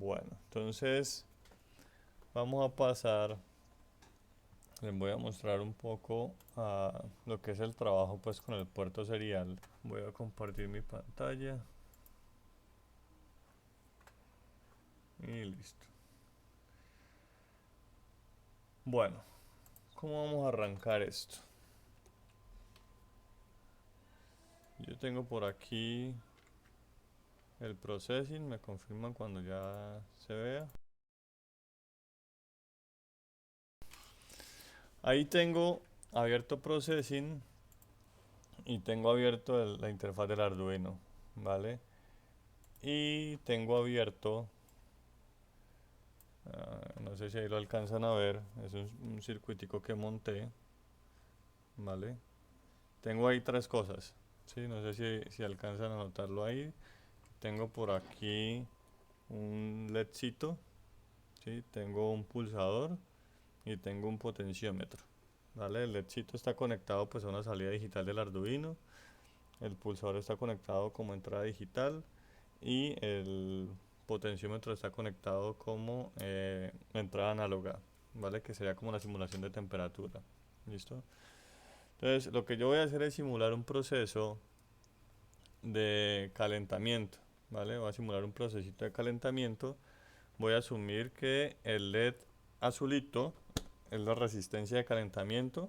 Bueno, entonces vamos a pasar, les voy a mostrar un poco a lo que es el trabajo pues con el puerto serial. Voy a compartir mi pantalla y listo. Bueno, ¿cómo vamos a arrancar esto? Yo tengo por aquí el processing, me confirman cuando ya se vea. Ahí tengo abierto processing y tengo abierto la interfaz del Arduino, ¿vale? Y tengo abierto, no sé si ahí lo alcanzan a ver, es un circuitico que monté, ¿vale? Tengo ahí tres cosas, ¿sí? No sé si alcanzan a notarlo ahí. Tengo por aquí un LEDcito, ¿sí? Tengo un pulsador y tengo un potenciómetro, ¿vale? El LEDcito está conectado pues a una salida digital del Arduino, el pulsador está conectado como entrada digital y el potenciómetro está conectado como entrada análoga, ¿vale? Que sería como la simulación de temperatura, ¿listo? Entonces lo que yo voy a hacer es simular un proceso de calentamiento, ¿vale? Voy a simular un procesito de calentamiento. Voy a asumir que el LED azulito es la resistencia de calentamiento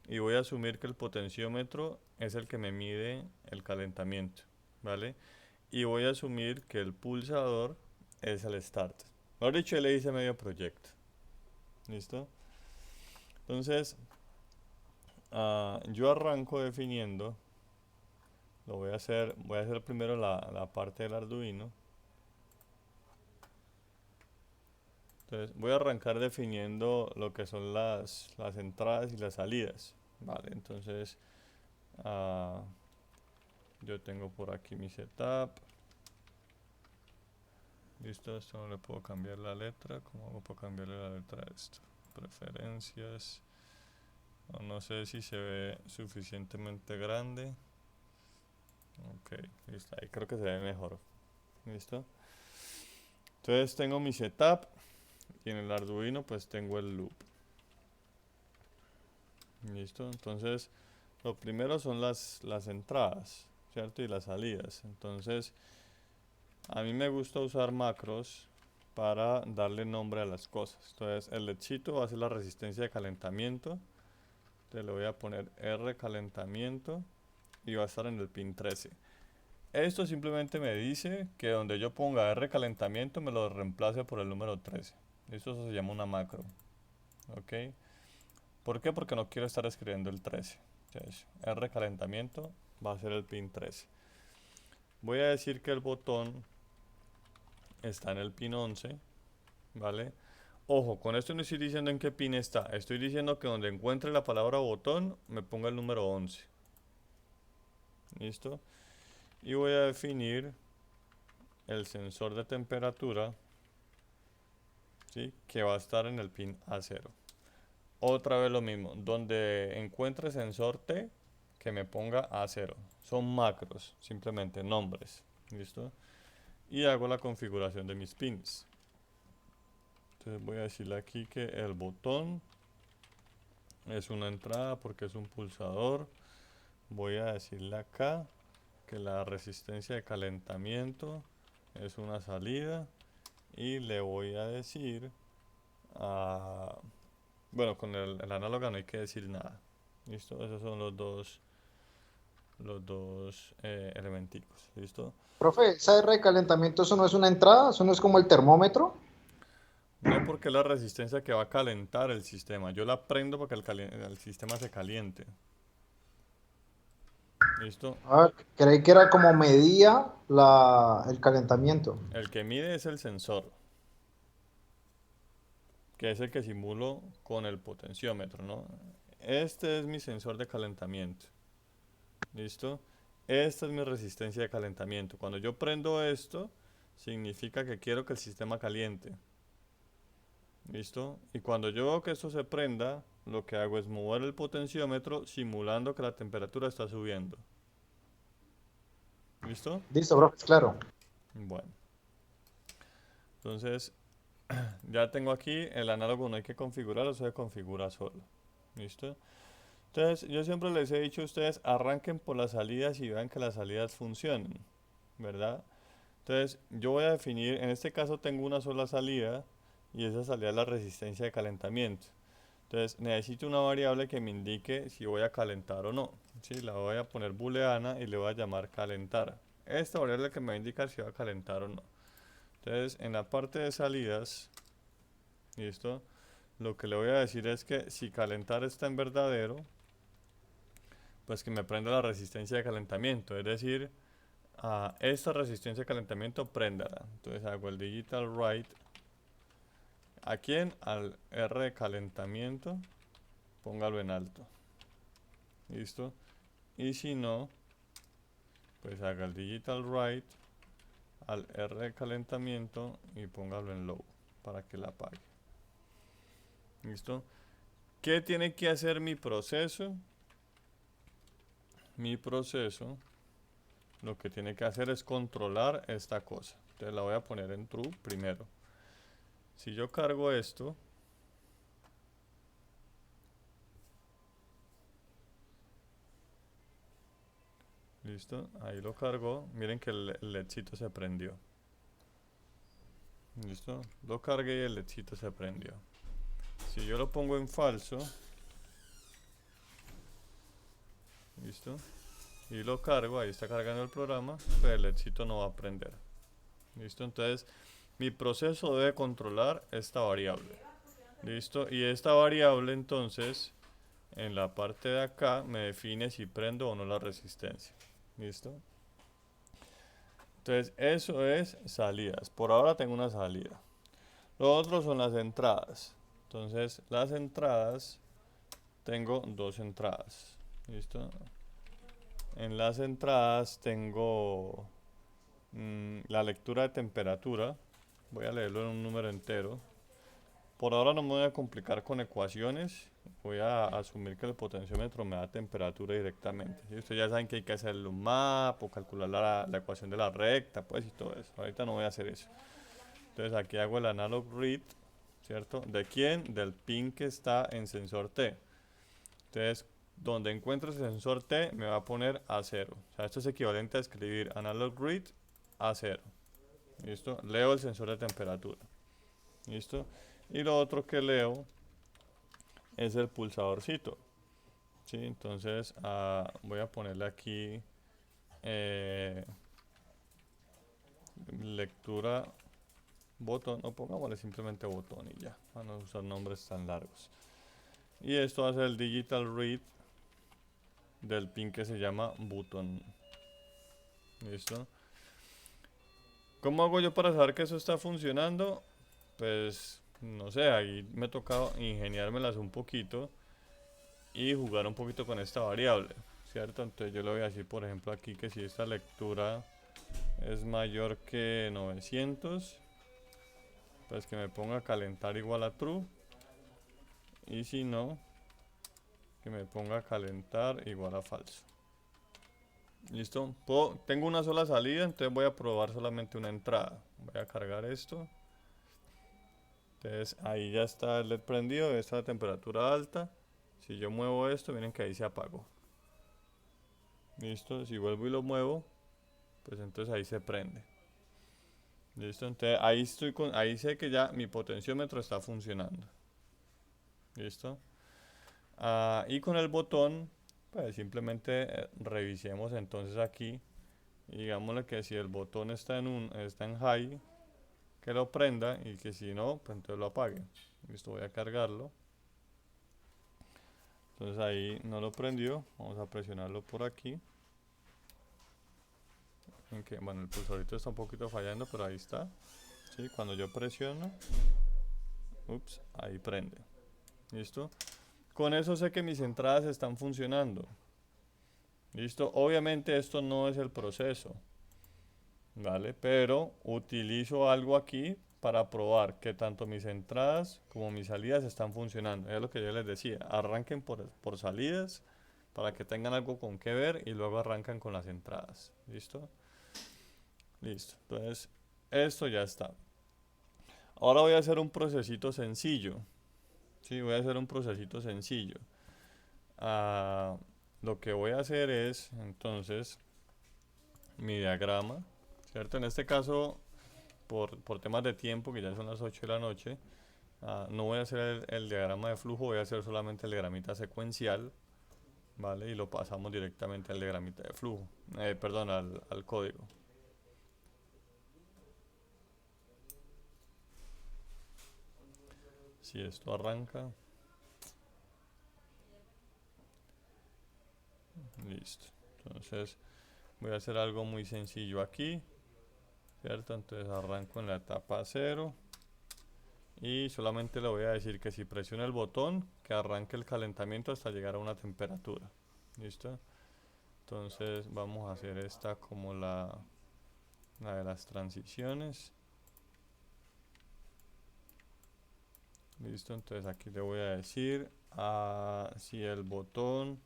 y voy a asumir que el potenciómetro es el que me mide el calentamiento, ¿vale? Y voy a asumir que el pulsador es el start. Mejor dicho, le hice medio proyecto. ¿Listo? Entonces, yo arranco definiendo, voy a hacer primero la parte del Arduino. Entonces, voy a arrancar definiendo lo que son las entradas y las salidas. Vale, entonces, ah, yo tengo por aquí mi setup. Listo, esto no le puedo cambiar la letra. ¿Cómo hago para cambiarle la letra a esto? Preferencias. No sé si se ve suficientemente grande. Ok, listo. Ahí creo que se ve mejor. ¿Listo? Entonces tengo mi setup y en el Arduino pues tengo el loop. ¿Listo? Entonces lo primero son las entradas, ¿cierto? Y las salidas. Entonces a mí me gusta usar macros para darle nombre a las cosas. Entonces el lechito va a ser la resistencia de calentamiento. Entonces le voy a poner R calentamiento y va a estar en el pin 13. Esto simplemente me dice que donde yo ponga R calentamiento me lo reemplace por el número 13. Eso se llama una macro. ¿Ok? ¿Por qué? Porque no quiero estar escribiendo el 13. Entonces, R calentamiento va a ser el pin 13. Voy a decir que el botón está en el pin 11. ¿Vale? Ojo, con esto no estoy diciendo en qué pin está. Estoy diciendo que donde encuentre la palabra botón me ponga el número 11. ¿Listo? Y voy a definir el sensor de temperatura, ¿sí? Que va a estar en el pin A0. Otra vez lo mismo, donde encuentre sensor T, que me ponga A0. Son macros, simplemente nombres. ¿Listo? Y hago la configuración de mis pins. Entonces voy a decirle aquí que el botón es una entrada porque es un pulsador. Voy a decirle acá que la resistencia de calentamiento es una salida. Y le voy a decir bueno, con el análogo no hay que decir nada. ¿Listo? Esos son los dos elementicos. ¿Listo? Profe, esa R de calentamiento, ¿eso no es una entrada? ¿Eso no es como el termómetro? No porque la resistencia que va a calentar el sistema. Yo la prendo para que el sistema se caliente. ¿Listo? Ah, creí que era como medía el calentamiento. El que mide es el sensor, que es el que simulo con el potenciómetro, ¿no? Este es mi sensor de calentamiento. ¿Listo? Esta es mi resistencia de calentamiento. Cuando yo prendo esto, significa que quiero que el sistema caliente. ¿Listo? Y cuando yo veo que esto se prenda, lo que hago es mover el potenciómetro simulando que la temperatura está subiendo. ¿Listo? Listo, profe, claro. Bueno. Entonces, ya tengo aquí el análogo, no hay que configurarlo, se configura solo. ¿Listo? Entonces, yo siempre les he dicho a ustedes, arranquen por las salidas y vean que las salidas funcionen, ¿verdad? Entonces, yo voy a definir, en este caso tengo una sola salida y esa salida es la resistencia de calentamiento. Entonces, necesito una variable que me indique si voy a calentar o no. ¿Sí? La voy a poner booleana y le voy a llamar calentar. Esta variable es la que me va a indicar si va a calentar o no. Entonces, en la parte de salidas, ¿listo? Lo que le voy a decir es que si calentar está en verdadero, pues que me prenda la resistencia de calentamiento. Es decir, a esta resistencia de calentamiento préndala. Entonces hago el digital write. ¿A quién? Al R de calentamiento. Póngalo en alto. ¿Listo? Y si no, pues haga el digital write al R de calentamiento y póngalo en low para que la apague. ¿Listo? ¿Qué tiene que hacer mi proceso? Mi proceso lo que tiene que hacer es controlar esta cosa. Entonces la voy a poner en true primero. Si yo cargo esto, listo, ahí lo cargó. Miren que el ledcito se prendió. Listo, lo cargué y el ledcito se prendió. Si yo lo pongo en falso, listo, y lo cargo, ahí está cargando el programa, pues el ledcito no va a prender. Listo, entonces mi proceso debe controlar esta variable. Listo, y esta variable entonces en la parte de acá me define si prendo o no la resistencia. ¿Listo? Entonces eso es salidas. Por ahora tengo una salida. Lo otro son las entradas. Entonces las entradas, tengo dos entradas. ¿Listo? En las entradas tengo la lectura de temperatura. Voy a leerlo en un número entero. Por ahora no me voy a complicar con ecuaciones. Voy a asumir que el potenciómetro me da temperatura directamente. ¿Sí? Ustedes ya saben que hay que hacerle un map o calcular la ecuación de la recta, pues y todo eso. Ahorita no voy a hacer eso. Entonces aquí hago el analog read, ¿cierto? ¿De quién? Del pin que está en sensor T. Entonces, donde encuentro el sensor T, me va a poner a 0. O sea, esto es equivalente a escribir analog read a 0. ¿Listo? Leo el sensor de temperatura. ¿Listo? Y lo otro que leo es el pulsadorcito. ¿Sí? Entonces voy a ponerle aquí lectura botón, o pongámosle simplemente botón y ya, para no usar nombres tan largos. Y esto hace el digital read del pin que se llama button. ¿Listo? ¿Cómo hago yo para saber que eso está funcionando? Pues no sé, ahí me toca ingeniármelas un poquito y jugar un poquito con esta variable, ¿cierto? Entonces yo le voy a decir, por ejemplo, aquí que si esta lectura es mayor que 900, pues que me ponga a calentar igual a true, y si no, que me ponga a calentar igual a falso. ¿Listo? Tengo una sola salida, entonces voy a probar solamente una entrada. Voy a cargar esto. Entonces ahí ya está el LED prendido, está la temperatura alta. Si yo muevo esto, miren que ahí se apagó. Listo, si vuelvo y lo muevo, pues entonces ahí se prende. Listo, entonces ahí sé que ya mi potenciómetro está funcionando. Listo. Y con el botón, pues simplemente revisemos entonces aquí. Y digámosle que si el botón está en high, que lo prenda, y que si no, pues entonces lo apague. Listo, voy a cargarlo. Entonces ahí no lo prendió, vamos a presionarlo por aquí. Bueno, el pulsarito está un poquito fallando, pero ahí está. ¿Sí? Cuando yo presiono, ups, ahí prende. ¿Listo? Con eso sé que mis entradas están funcionando. ¿Listo? Obviamente esto no es el proceso, ¿vale? Pero utilizo algo aquí para probar que tanto mis entradas como mis salidas están funcionando. Es lo que yo les decía, arranquen por salidas para que tengan algo con qué ver y luego arrancan con las entradas. ¿Listo? Listo. Entonces, esto ya está. Ahora voy a hacer un procesito sencillo. Sí, voy a hacer un procesito sencillo. Ah, lo que voy a hacer es, entonces, mi diagrama, ¿cierto? En este caso, por temas de tiempo, que ya son las 8 de la noche, no voy a hacer el diagrama de flujo, voy a hacer solamente el diagramita secuencial, ¿vale? Y lo pasamos directamente al diagramita de flujo, perdón, al código. Si esto arranca, listo. Entonces voy a hacer algo muy sencillo aquí, ¿cierto? Entonces arranco en la etapa 0 y solamente le voy a decir que si presiona el botón, que arranque el calentamiento hasta llegar a una temperatura. ¿Listo? Entonces vamos a hacer esta como la de las transiciones. Listo, entonces aquí le voy a decir si el botón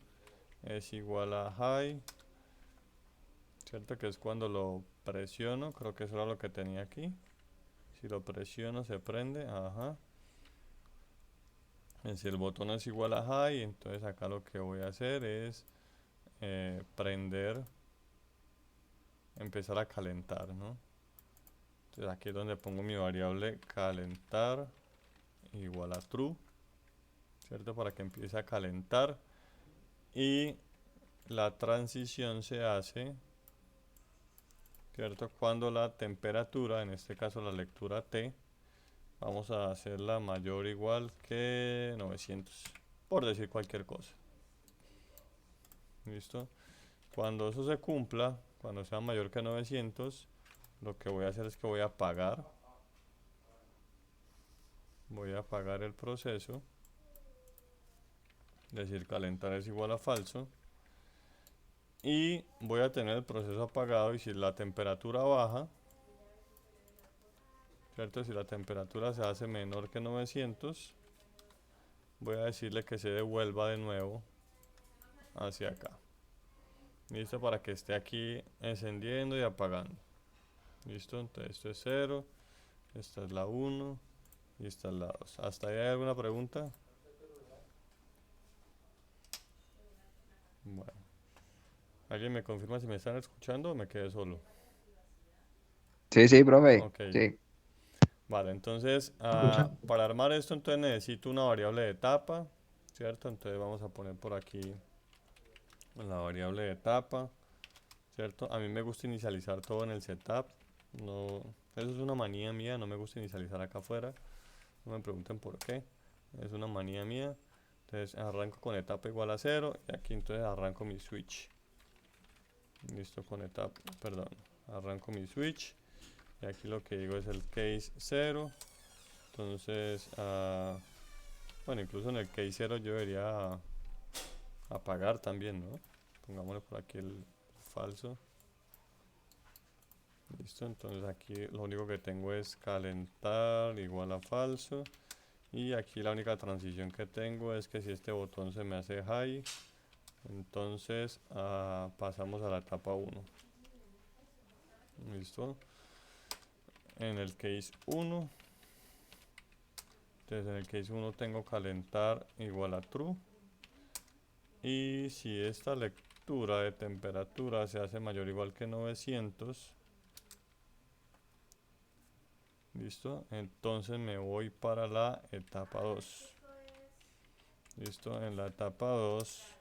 es igual a high, ¿cierto? Que es cuando lo presiono, creo que eso era lo que tenía aquí. Si lo presiono se prende, ajá. Si el botón es igual a high, entonces acá lo que voy a hacer es prender, empezar a calentar, ¿no? Entonces aquí es donde pongo mi variable calentar igual a true, ¿cierto? Para que empiece a calentar y la transición se hace, ¿cierto? Cuando la temperatura, en este caso la lectura T, vamos a hacerla mayor o igual que 900, por decir cualquier cosa. ¿Listo? Cuando eso se cumpla, cuando sea mayor que 900, lo que voy a hacer es que voy a apagar el proceso, es decir, calentar es igual a falso, y voy a tener el proceso apagado y si la temperatura baja, ¿cierto? Si la temperatura se hace menor que 900, voy a decirle que se devuelva de nuevo hacia acá. Listo, para que esté aquí encendiendo y apagando. Listo, entonces esto es 0, esta es la 1 y esta es la 2. ¿Hasta ahí hay alguna pregunta? Bueno, ¿alguien me confirma si me están escuchando o me quedé solo? Sí, sí, profe. Ok, Sí. vale, entonces Escucha. para armar esto entonces necesito una variable de etapa, ¿cierto? Entonces vamos a poner por aquí la variable de etapa, ¿cierto? A mí me gusta inicializar todo en el setup, no, eso es una manía mía, no me gusta inicializar acá afuera, no me pregunten por qué, es una manía mía. Entonces arranco con etapa igual a 0 y aquí entonces arranco mi switch. Listo, con etapa, perdón, arranco mi switch y aquí lo que digo es el case 0. Entonces, bueno, incluso en el case 0 yo debería apagar también, ¿no? Pongámosle por aquí el falso. Listo, entonces aquí lo único que tengo es calentar igual a falso. Y aquí la única transición que tengo es que si este botón se me hace high, entonces pasamos a la etapa 1. Listo. En el case 1, entonces en el case 1 tengo calentar igual a true. Y si esta lectura de temperatura se hace mayor o igual que 900, listo, entonces me voy para la etapa 2. Listo, en la etapa 2,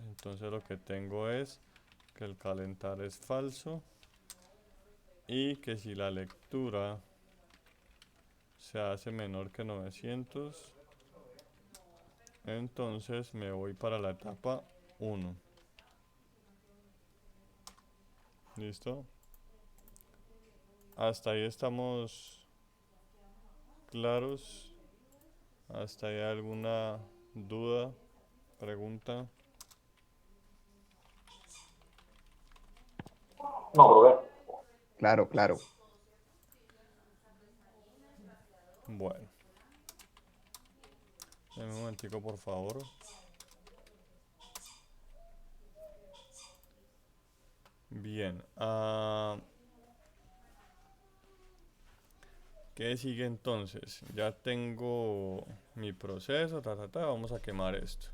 entonces lo que tengo es que el calentar es falso y que si la lectura se hace menor que 900, entonces me voy para la etapa 1. ¿Listo? Hasta ahí estamos claros. ¿Hasta ahí alguna duda, pregunta? No, profe. Claro, claro. Bueno, un momentico por favor. Bien, ¿Qué sigue entonces? Ya tengo mi proceso, vamos a quemar esto.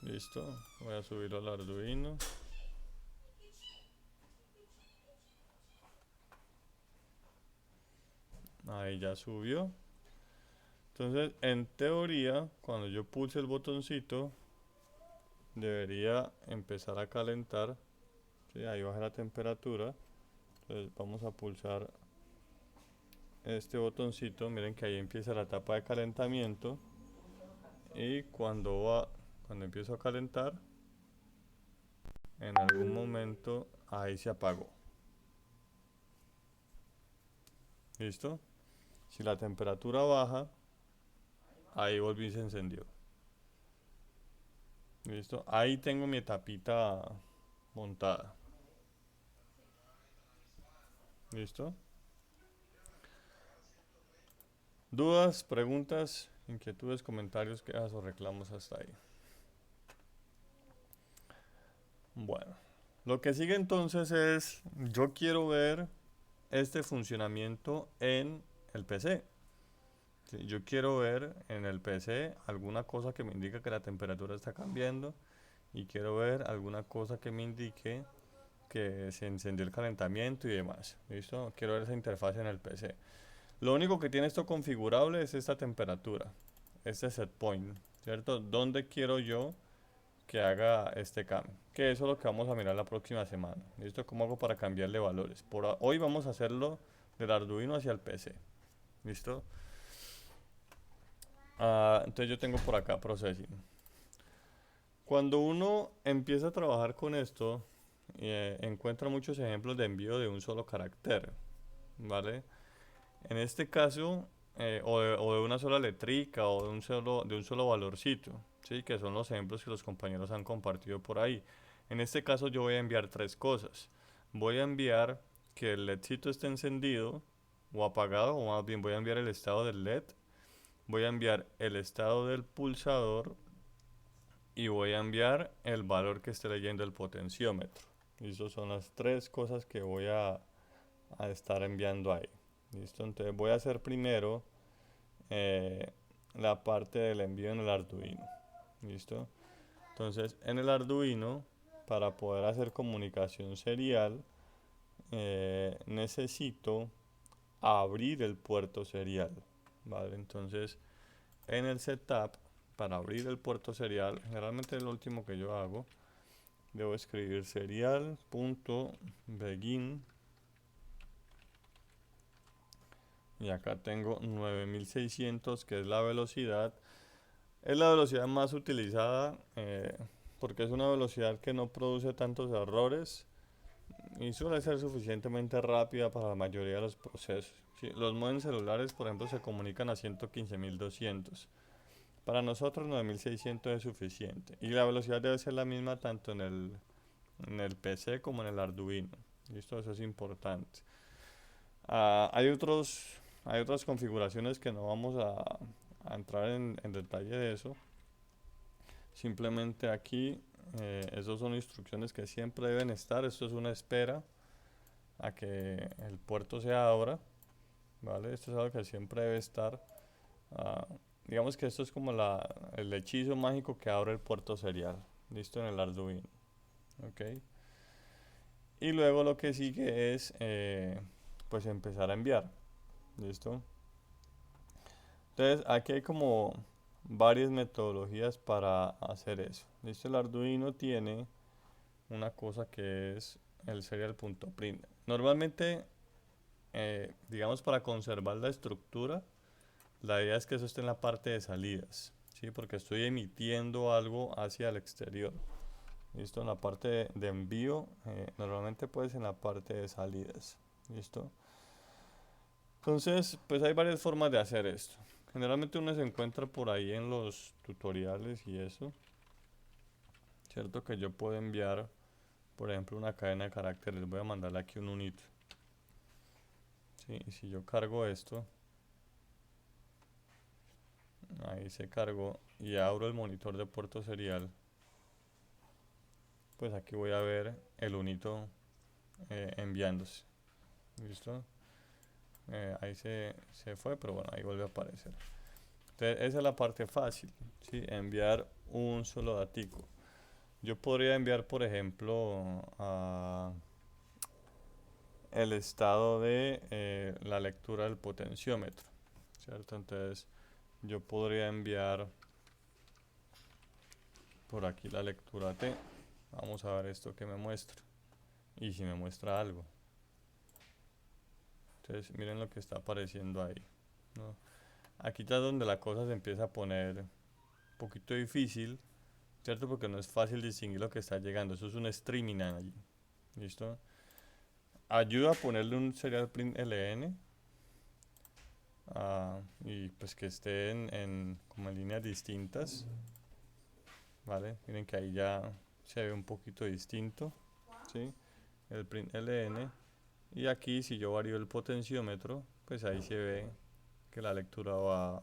Listo, voy a subirlo al Arduino. Ahí ya subió. Entonces, en teoría, cuando yo pulse el botoncito, debería empezar a calentar. ¿Sí? Ahí baja la temperatura. Entonces vamos a pulsar este botoncito. Miren que ahí empieza la etapa de calentamiento. Y cuando empiezo a calentar, en algún momento ahí se apagó. ¿Listo? Si la temperatura baja, ahí volví y se encendió. ¿Listo? Ahí tengo mi etapita montada. ¿Listo? ¿Dudas, preguntas, inquietudes, comentarios, quejas o reclamos hasta ahí? Bueno, lo que sigue entonces es, yo quiero ver este funcionamiento en el PC. Sí, yo quiero ver en el PC alguna cosa que me indique que la temperatura está cambiando y quiero ver alguna cosa que me indique que se encendió el calentamiento y demás. ¿Listo? Quiero ver esa interfaz en el PC. Lo único que tiene esto configurable es esta temperatura, este set point, ¿cierto? ¿Dónde quiero yo que haga este cambio? Que eso es lo que vamos a mirar la próxima semana. ¿Listo? ¿Cómo hago para cambiarle valores? Hoy vamos a hacerlo del Arduino hacia el PC. ¿Listo? Entonces yo tengo por acá Processing. Cuando uno empieza a trabajar con esto, encuentra muchos ejemplos de envío de un solo carácter, ¿vale? En este caso, o de una sola letrica o de un solo valorcito, ¿sí? Que son los ejemplos que los compañeros han compartido por ahí. En este caso yo voy a enviar tres cosas. Voy a enviar que el LEDcito esté encendido o apagado, o más bien voy a enviar el estado del LED. Voy a enviar el estado del pulsador y voy a enviar el valor que esté leyendo el potenciómetro. Y esas son las tres cosas que voy a estar enviando ahí. ¿Listo? Entonces voy a hacer primero la parte del envío en el Arduino. ¿Listo? Entonces en el Arduino, para poder hacer comunicación serial, necesito abrir el puerto serial. ¿Vale? Entonces en el setup, para abrir el puerto serial, generalmente es lo último que yo hago, debo escribir serial.begin. Y acá tengo 9600, que es la velocidad. Es la velocidad más utilizada porque es una velocidad que no produce tantos errores y suele ser suficientemente rápida para la mayoría de los procesos. Sí, los modems celulares, por ejemplo, se comunican a 115.200. Para nosotros 9600 es suficiente. Y la velocidad debe ser la misma tanto en el PC como en el Arduino. ¿Listo? Eso es importante. Hay otras configuraciones que no vamos a entrar en detalle de eso. Simplemente aquí, esas son instrucciones que siempre deben estar. Esto es una espera a que el puerto se abra, ¿vale? Esto es algo que siempre debe estar. Digamos que esto es como el hechizo mágico que abre el puerto serial. Listo, en el Arduino. ¿Ok? Y luego lo que sigue es, pues empezar a enviar. ¿Listo? Entonces aquí hay como varias metodologías para hacer eso. ¿Listo? El Arduino tiene una cosa que es el serial.print. Normalmente, digamos, para conservar la estructura, la idea es que eso esté en la parte de salidas, ¿sí? Porque estoy emitiendo algo hacia el exterior. ¿Listo? En la parte de envío, normalmente pues en la parte de salidas. ¿Listo? Entonces, pues hay varias formas de hacer esto. Generalmente uno se encuentra por ahí en los tutoriales y eso. Cierto que yo puedo enviar, por ejemplo, una cadena de caracteres. Voy a mandarle aquí un unit. ¿Sí? Y si yo cargo esto, ahí se cargó y abro el monitor de puerto serial, pues aquí voy a ver el unito enviándose. ¿Listo? ahí se fue, pero bueno, ahí vuelve a aparecer. Entonces, esa es la parte fácil, ¿sí? Enviar un solo datico. Yo podría enviar, por ejemplo, el estado de la lectura del potenciómetro, ¿cierto? Entonces, yo podría enviar por aquí la lectura T. Vamos a ver esto que me muestra. Y si me muestra algo. Entonces, miren lo que está apareciendo ahí, ¿no? Aquí ya es donde la cosa se empieza a poner un poquito difícil, ¿cierto? Porque no es fácil distinguir lo que está llegando. Eso es un streaming allí. ¿Listo? Ayuda a ponerle un serial print LN. Y pues que esté como en líneas distintas. ¿Vale? Miren que ahí ya se ve un poquito distinto. ¿Sí? El print LN. Y aquí si yo varío el potenciómetro, pues ahí se ve que la lectura va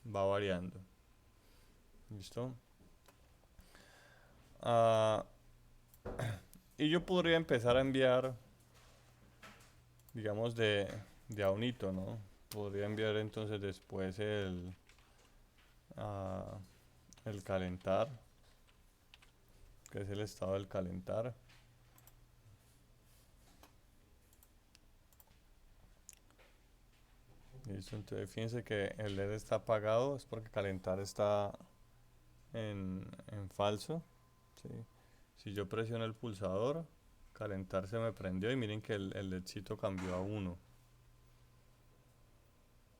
variando. ¿Listo? Y yo podría empezar a enviar, digamos, de a un hito, ¿no? Podría enviar entonces después el calentar, que es el estado del calentar. Listo, entonces fíjense que el LED está apagado, es porque calentar está en falso, ¿sí? Si yo presiono el pulsador, calentar se me prendió y miren que el LEDcito cambió a 1.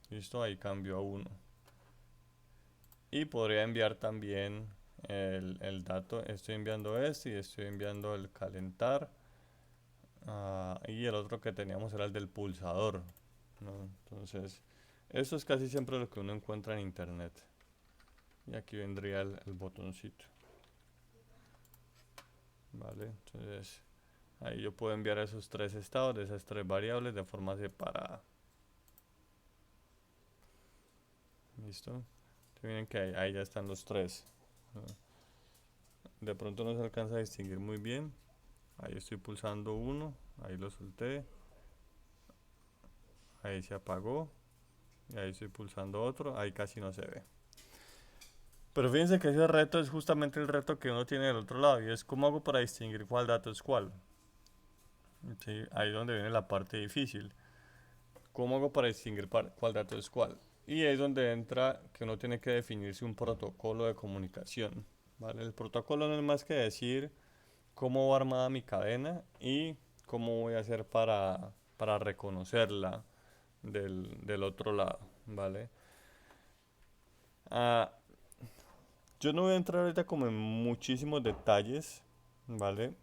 Listo, ahí cambió a 1. Y podría enviar también el dato, estoy enviando este y estoy enviando el calentar. Y el otro que teníamos era el del pulsador, ¿no? Entonces, eso es casi siempre lo que uno encuentra en internet. Y aquí vendría el botoncito. Vale, entonces ahí yo puedo enviar esos 3 estados de esas 3 variables de forma separada. ¿Listo? Entonces miren que ahí ya están los 3, ¿no? De pronto no se alcanza a distinguir muy bien. Ahí estoy pulsando 1, ahí lo solté, ahí se apagó, y ahí estoy pulsando otro, ahí casi no se ve. Pero fíjense que ese reto es justamente el reto que uno tiene del otro lado, y es cómo hago para distinguir cuál dato es cuál. ¿Sí? Ahí es donde viene la parte difícil. ¿Cómo hago para distinguir cuál dato es cuál? Y ahí es donde entra que uno tiene que definirse un protocolo de comunicación, ¿vale? El protocolo no es más que decir cómo va armada mi cadena y cómo voy a hacer para reconocerla del otro lado, ¿vale? Yo no voy a entrar ahorita como en muchísimos detalles, ¿vale?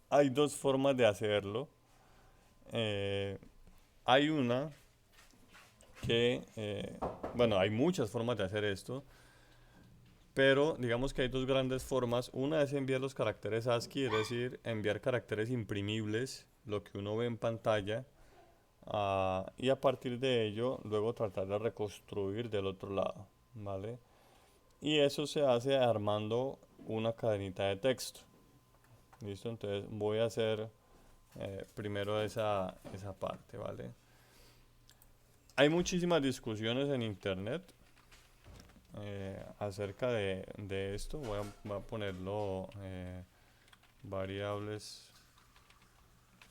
Hay 2 formas de hacerlo. Hay una que, bueno, hay muchas formas de hacer esto, pero digamos que hay 2 grandes formas. Una es enviar los caracteres ASCII, es decir, enviar caracteres imprimibles, lo que uno ve en pantalla, y a partir de ello luego tratar de reconstruir del otro lado, ¿vale? Y eso se hace armando una cadenita de texto. ¿Listo? Entonces voy a hacer primero esa parte, ¿vale? Hay muchísimas discusiones en internet acerca de esto. Voy a ponerlo variables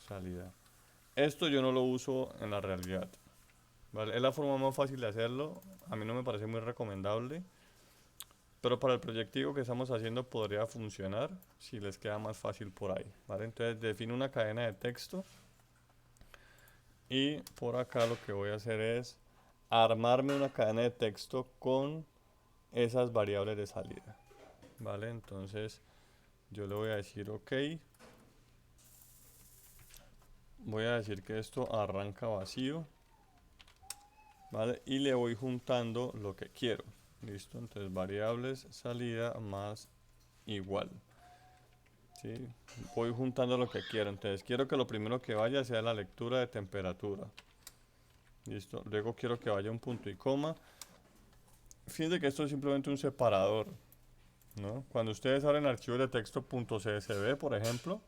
salida. Esto yo no lo uso en la realidad, ¿vale? Es la forma más fácil de hacerlo. A mí no me parece muy recomendable, pero para el proyectivo que estamos haciendo podría funcionar si les queda más fácil por ahí, ¿vale? Entonces defino una cadena de texto y por acá lo que voy a hacer es armarme una cadena de texto con esas variables de salida, ¿vale? Entonces yo le voy a decir ok, voy a decir que esto arranca vacío, ¿vale? Y le voy juntando lo que quiero. Listo, entonces variables salida más igual, ¿sí? Voy juntando lo que quiero. Entonces quiero que lo primero que vaya sea la lectura de temperatura. Listo, luego quiero que vaya un punto y coma. Fíjense que esto es simplemente un separador, ¿no? Cuando ustedes abren archivos de texto .csv, por ejemplo,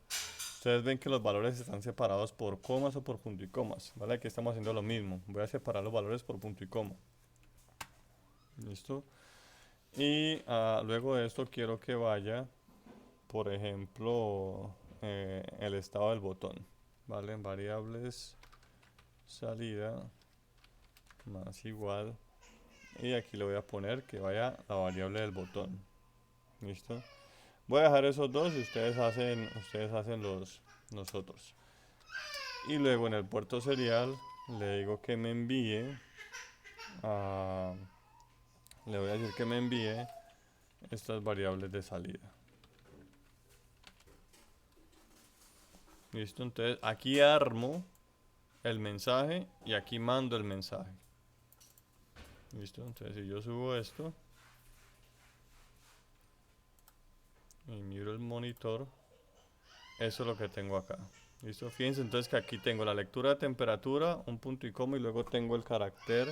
ustedes ven que los valores están separados por comas o por punto y comas, ¿vale? Aquí estamos haciendo lo mismo. Voy a separar los valores por punto y coma. ¿Listo? Y luego de esto quiero que vaya, por ejemplo, el estado del botón, ¿vale? Variables salida más igual. Y aquí le voy a poner que vaya la variable del botón. ¿Listo? Voy a dejar esos dos y ustedes hacen los otros. Y luego en el puerto serial le digo que me envíe le voy a decir que me envíe estas variables de salida. Listo, entonces aquí armo el mensaje y aquí mando el mensaje. Listo, entonces si yo subo esto y miro el monitor, eso es lo que tengo acá. Listo, fíjense entonces que aquí tengo la lectura de temperatura, un punto y coma, y luego tengo el carácter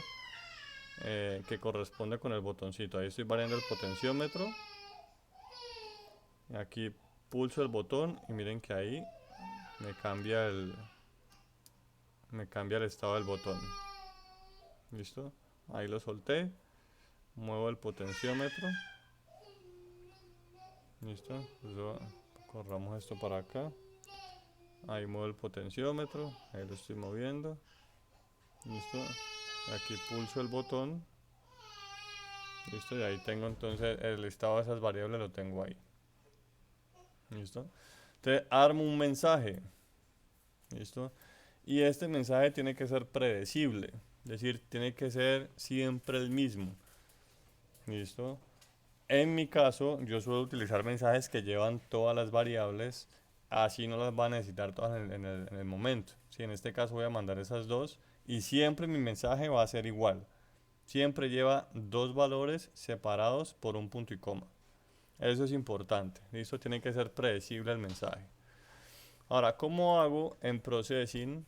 que corresponde con el botoncito. Ahí estoy variando el potenciómetro. Y aquí pulso el botón y miren que ahí me cambia el estado del botón. ¿Listo? Ahí lo solté. Muevo el potenciómetro. ¿Listo? Corramos esto para acá. Ahí muevo el potenciómetro. Ahí lo estoy moviendo. ¿Listo? Aquí pulso el botón. ¿Listo? Y ahí tengo entonces el estado de esas variables, lo tengo ahí. ¿Listo? Entonces armo un mensaje. ¿Listo? Y este mensaje tiene que ser predecible. Es decir, tiene que ser siempre el mismo. ¿Listo? En mi caso, yo suelo utilizar mensajes que llevan todas las variables. Así no las va a necesitar todas en el momento. ¿Sí? En este caso voy a mandar esas dos. Y siempre mi mensaje va a ser igual. Siempre lleva dos valores separados por un punto y coma. Eso es importante. ¿Listo? Tiene que ser predecible el mensaje. Ahora, ¿cómo hago en Processing?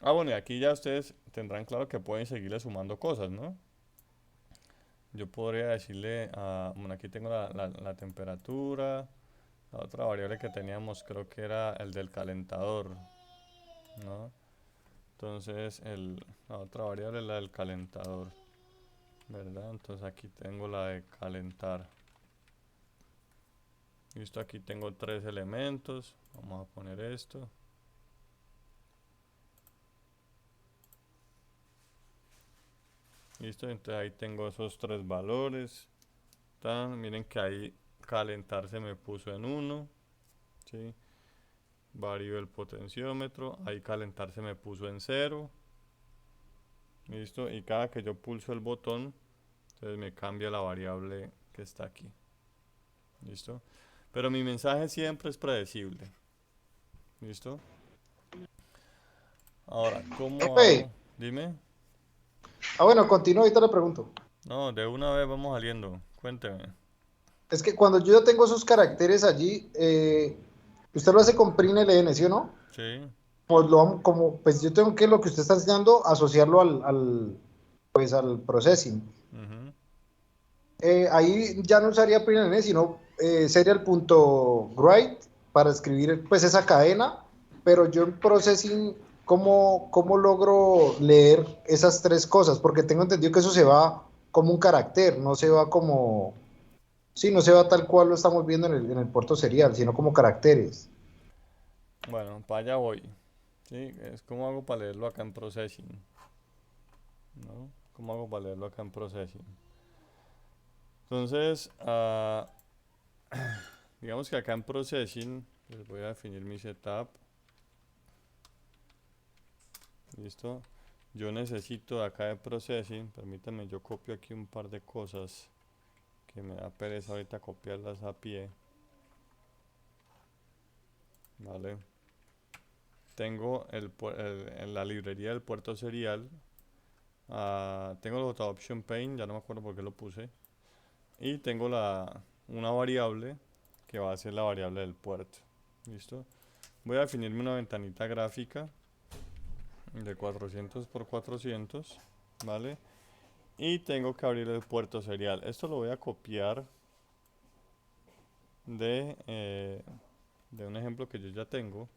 Bueno, y aquí ya ustedes tendrán claro que pueden seguirle sumando cosas, ¿no? Yo podría decirle, bueno, aquí tengo la temperatura. La otra variable que teníamos creo que era el del calentador, ¿no? Entonces, la otra variable es la del calentador, ¿verdad? Entonces aquí tengo la de calentar. Listo, aquí tengo tres elementos. Vamos a poner esto. Listo, entonces ahí tengo esos tres valores. Miren que ahí calentar se me puso en 1. ¿Sí? Varío el potenciómetro. Ahí calentar se me puso en 0. Listo, y cada que yo pulso el botón, entonces me cambia la variable que está aquí. Listo. Pero mi mensaje siempre es predecible. ¿Listo? Ahora, ¿cómo Profe, hago? Dime. bueno, continúo, ahorita le pregunto. No, de una vez vamos saliendo. Cuénteme. Es que cuando yo ya tengo esos caracteres allí, usted lo hace con println, ¿sí o no? Sí. Pues pues yo tengo que lo que usted está enseñando, asociarlo pues al processing. Ujú. Ahí ya no usaría println, sino sería el punto write para escribir pues esa cadena, pero yo en processing, ¿cómo logro leer esas tres cosas? Porque tengo entendido que eso se va como un carácter, no se va como, sí, no se va tal cual lo estamos viendo en el puerto serial, sino como caracteres. Bueno, para allá voy. Sí, es como hago para leerlo acá en Processing. ¿No? ¿Cómo hago para leerlo acá en Processing? Entonces, digamos que acá en Processing, les voy a definir mi setup. Listo. Yo necesito acá de Processing, permítanme, yo copio aquí un par de cosas que me da pereza ahorita copiarlas a pie. Vale. Tengo en la librería del puerto serial. Tengo el option pane, ya no me acuerdo por qué lo puse. Y tengo una variable que va a ser la variable del puerto. ¿Listo? Voy a definirme una ventanita gráfica de 400 por 400, ¿vale? Y tengo que abrir el puerto serial. Esto lo voy a copiar de un ejemplo que yo ya tengo.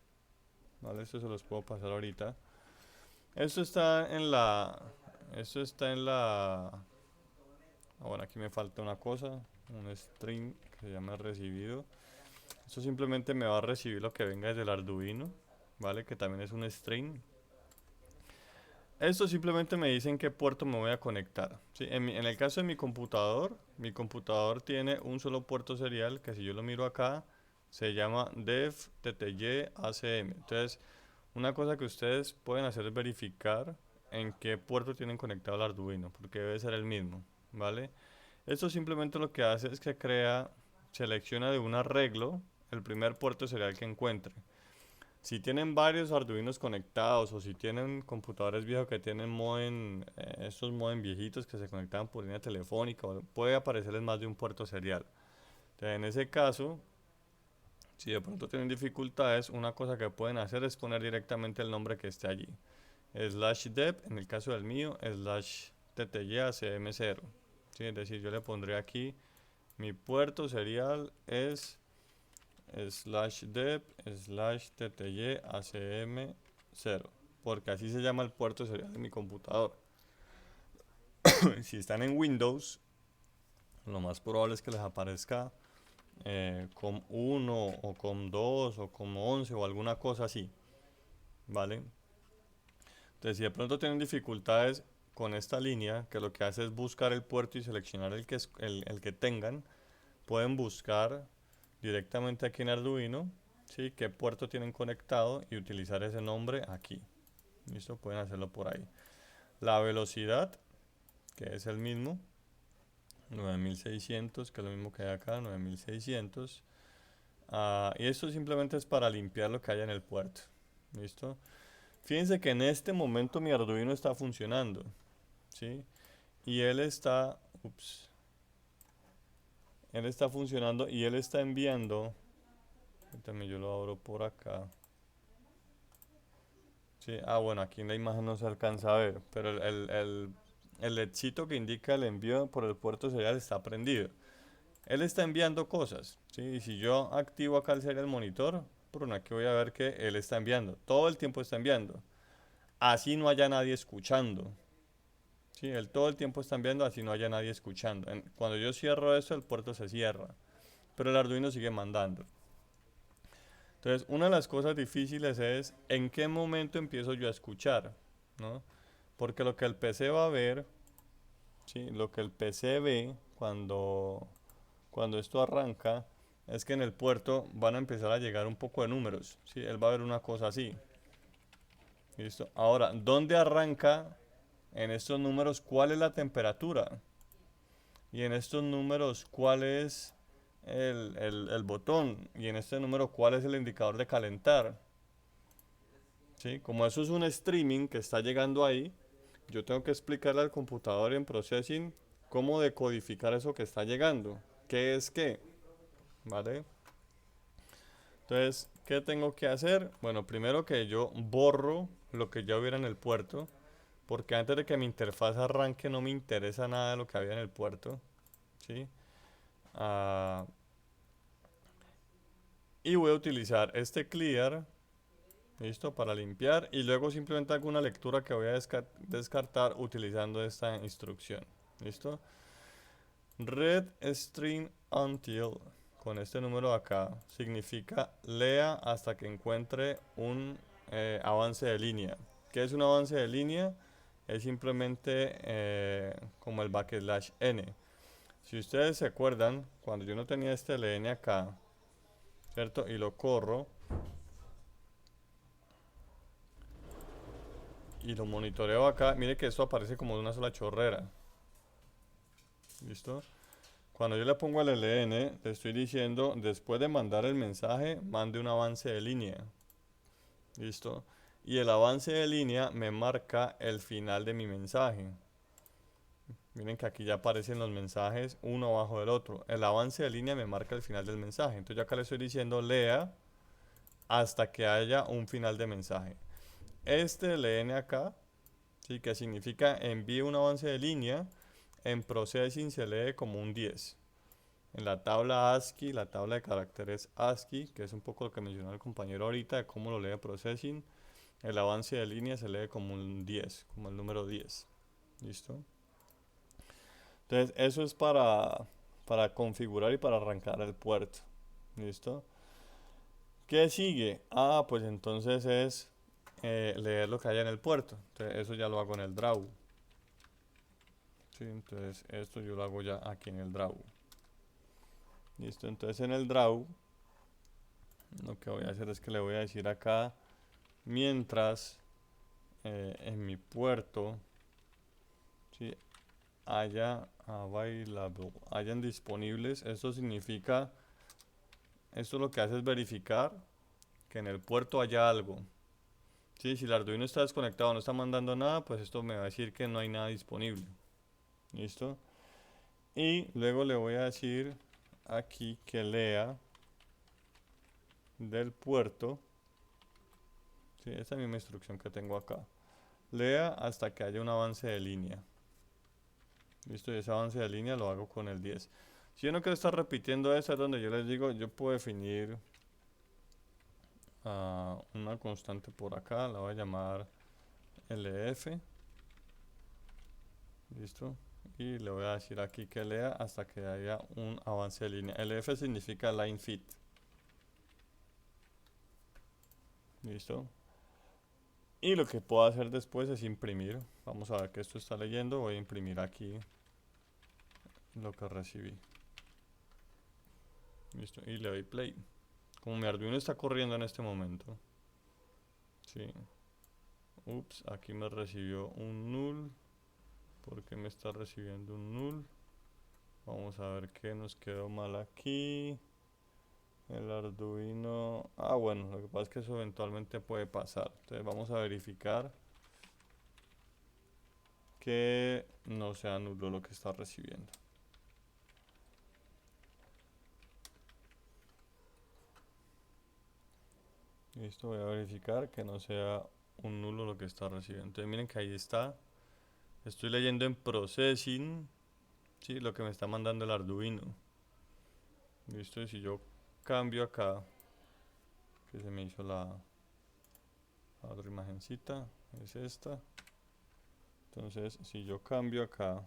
¿vale? Esto se los puedo pasar ahorita. Esto está en la... Esto está en la... Bueno, aquí me falta una cosa, un string que se llama recibido. Esto simplemente me va a recibir lo que venga desde el Arduino, ¿vale? Que también es un string. Esto simplemente me dice en qué puerto me voy a conectar, ¿sí? En el caso de mi computador tiene un solo puerto serial que si yo lo miro acá, se llama dev tty acm. Entonces, una cosa que ustedes pueden hacer es verificar en qué puerto tienen conectado el Arduino, porque debe ser el mismo, ¿vale? Esto simplemente lo que hace es que selecciona de un arreglo el primer puerto serial que encuentre. Si tienen varios Arduinos conectados o si tienen computadores viejos que tienen modem, estos modem viejitos que se conectaban por línea telefónica, puede aparecerles más de un puerto serial. Entonces, en ese caso, si de pronto tienen dificultades, una cosa que pueden hacer es poner directamente el nombre que esté allí. /dev, en el caso del mío, /ttyacm0. ¿Sí? Es decir, yo le pondré aquí mi puerto serial es /dev/ttyacm0, porque así se llama el puerto serial de mi computador. Si están en Windows, lo más probable es que les aparezca COM1 o COM2 o COM11 o alguna cosa así, ¿vale? Entonces, si de pronto tienen dificultades con esta línea, que lo que hace es buscar el puerto y seleccionar el que tengan, pueden buscar directamente aquí en Arduino, ¿sí? Qué puerto tienen conectado y utilizar ese nombre aquí. ¿Listo? Pueden hacerlo por ahí. La velocidad, que es el mismo, 9600, que es lo mismo que hay acá, 9600. Y esto simplemente es para limpiar lo que haya en el puerto. ¿Listo? Fíjense que en este momento mi Arduino está funcionando, ¿sí? Y él está funcionando y él está enviando. También yo lo abro por acá. Sí, bueno, aquí en la imagen no se alcanza a ver, pero el ledcito que indica el envío por el puerto serial está prendido. Él está enviando cosas, ¿sí? Y si yo activo acá el serial monitor, por aquí voy a ver que él está enviando. Todo el tiempo está enviando. Así no haya nadie escuchando. Sí, él todo el tiempo está enviando, así no haya nadie escuchando. Cuando yo cierro eso, el puerto se cierra. Pero el Arduino sigue mandando. Entonces, una de las cosas difíciles es en qué momento empiezo yo a escuchar, ¿no? Porque lo que el PC va a ver, ¿sí? Lo que el PC ve cuando esto arranca es que en el puerto van a empezar a llegar un poco de números, ¿sí? Él va a ver una cosa así. ¿Listo? Ahora, ¿dónde arranca en estos números cuál es la temperatura? Y en estos números cuál es el botón. Y en este número cuál es el indicador de calentar. ¿Sí? Como eso es un streaming que está llegando ahí, yo tengo que explicarle al computador en processing cómo decodificar eso que está llegando. ¿Qué es qué? ¿Vale? Entonces, ¿qué tengo que hacer? Bueno, primero que yo borro lo que ya hubiera en el puerto, porque antes de que mi interfaz arranque no me interesa nada de lo que había en el puerto, ¿sí? Y voy a utilizar este clear, ¿listo? Para limpiar, y luego simplemente hago una lectura que voy a descartar utilizando esta instrucción, ¿listo? Read string until, con este número de acá, significa lea hasta que encuentre un avance de línea. ¿Qué es un avance de línea? Es simplemente como el \n. Si ustedes se acuerdan, cuando yo no tenía este ln acá, ¿cierto? Y lo corro y lo monitoreo acá, mire que esto aparece como de una sola chorrera. ¿Listo? Cuando yo le pongo al LN, le estoy diciendo, después de mandar el mensaje, mande un avance de línea. ¿Listo? Y el avance de línea me marca el final de mi mensaje. Miren que aquí ya aparecen los mensajes uno abajo del otro. El avance de línea me marca el final del mensaje. Entonces yo acá le estoy diciendo, lea hasta que haya un final de mensaje. Este LN acá, ¿sí? Que significa envíe un avance de línea, en processing se lee como un 10. en la tabla ASCII, la tabla de caracteres ASCII, que es un poco lo que mencionó el compañero ahorita de cómo lo lee Processing, el avance de línea se lee como un 10, como el número 10. ¿Listo? Entonces, eso es para configurar y para arrancar el puerto. ¿Listo? ¿Qué sigue? Ah, pues entonces es leer lo que haya en el puerto. Entonces, eso ya lo hago en el draw. ¿Sí? Entonces, esto yo lo hago ya aquí en el draw. ¿Listo? Entonces, en el draw, lo que voy a hacer es que le voy a decir acá, mientras en mi puerto, ¿sí? haya available, hayan disponibles, esto significa, esto lo que hace es verificar que en el puerto haya algo. ¿Sí? Si el Arduino está desconectado, no está mandando nada, pues esto me va a decir que no hay nada disponible. ¿Listo? Y luego le voy a decir aquí que lea del puerto. ¿Sí? Esta es la misma instrucción que tengo acá. Lea hasta que haya un avance de línea. ¿Listo? Y ese avance de línea lo hago con el 10. Si yo no quiero estar repitiendo eso, es donde yo les digo, yo puedo definir una constante por acá, la voy a llamar LF. ¿Listo? Y le voy a decir aquí que lea hasta que haya un avance de línea. LF significa line fit. ¿Listo? Y lo que puedo hacer después es imprimir. Vamos a ver que esto está leyendo. Voy a imprimir aquí lo que recibí. ¿Listo? Y le doy play. Como mi Arduino está corriendo en este momento. Sí. Ups, aquí me recibió un null. ¿Por qué me está recibiendo un null? Vamos a ver qué nos quedó mal aquí. El Arduino. Ah, bueno, lo que pasa es que eso eventualmente puede pasar. Entonces vamos a verificar que no sea nulo lo que está recibiendo. Listo, voy a verificar que no sea un nulo lo que está recibiendo. Entonces miren que ahí está. Estoy leyendo en processing, ¿sí? Lo que me está mandando el Arduino. Listo, y si yo cambio acá, que se me hizo la otra imagencita, es esta. Entonces, si yo cambio acá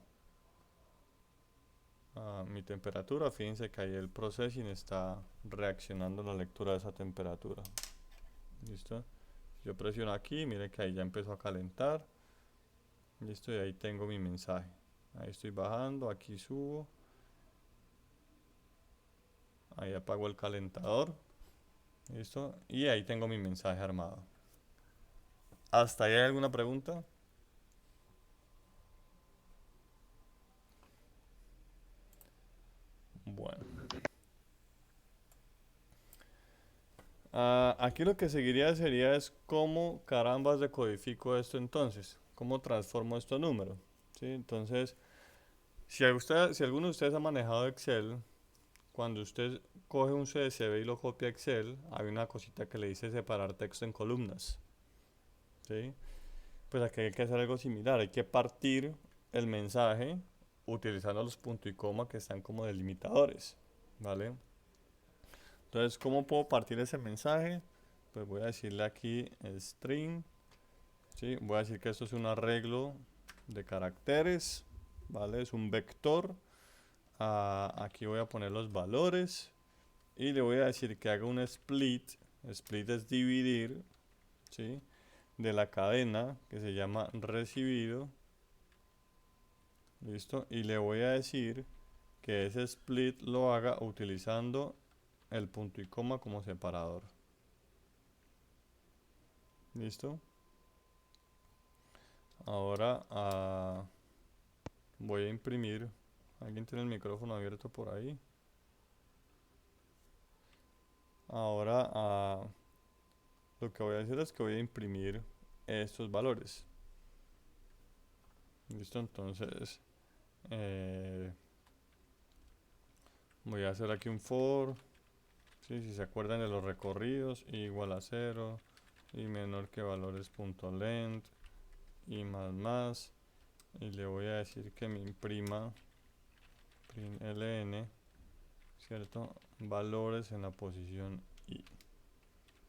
a mi temperatura, fíjense que ahí el processing está reaccionando a la lectura de esa temperatura. ¿Listo? Si yo presiono aquí, miren que ahí ya empezó a calentar. Listo, y ahí tengo mi mensaje. Ahí estoy bajando, aquí subo. Ahí apago el calentador. Listo, y ahí tengo mi mensaje armado. ¿Hasta ahí hay alguna pregunta? Bueno. Aquí lo que seguiría sería es cómo carambas decodifico esto entonces. ¿Cómo transformo estos números? ¿Sí? Entonces, si alguno de ustedes ha manejado Excel, cuando usted coge un CSV y lo copia a Excel, hay una cosita que le dice separar texto en columnas. ¿Sí? Pues aquí hay que hacer algo similar. Hay que partir el mensaje utilizando los puntos y coma que están como delimitadores. ¿Vale? Entonces, ¿cómo puedo partir ese mensaje? Pues voy a decirle aquí string. ¿Sí? Voy a decir que esto es un arreglo de caracteres. ¿Vale? Es un vector. Aquí voy a poner los valores. Y le voy a decir que haga un split. Split es dividir. ¿Sí? De la cadena que se llama recibido. ¿Listo? Y le voy a decir que ese split lo haga utilizando el punto y coma como separador. ¿Listo? Ahora voy a imprimir. ¿Alguien tiene el micrófono abierto por ahí? Ahora lo que voy a hacer es que voy a imprimir estos valores. ¿Listo? Entonces voy a hacer aquí un for. ¿Sí? Si se acuerdan de los recorridos, igual a 0 y menor que valores.length y más. Y le voy a decir que me imprima println ¿cierto? Valores en la posición I.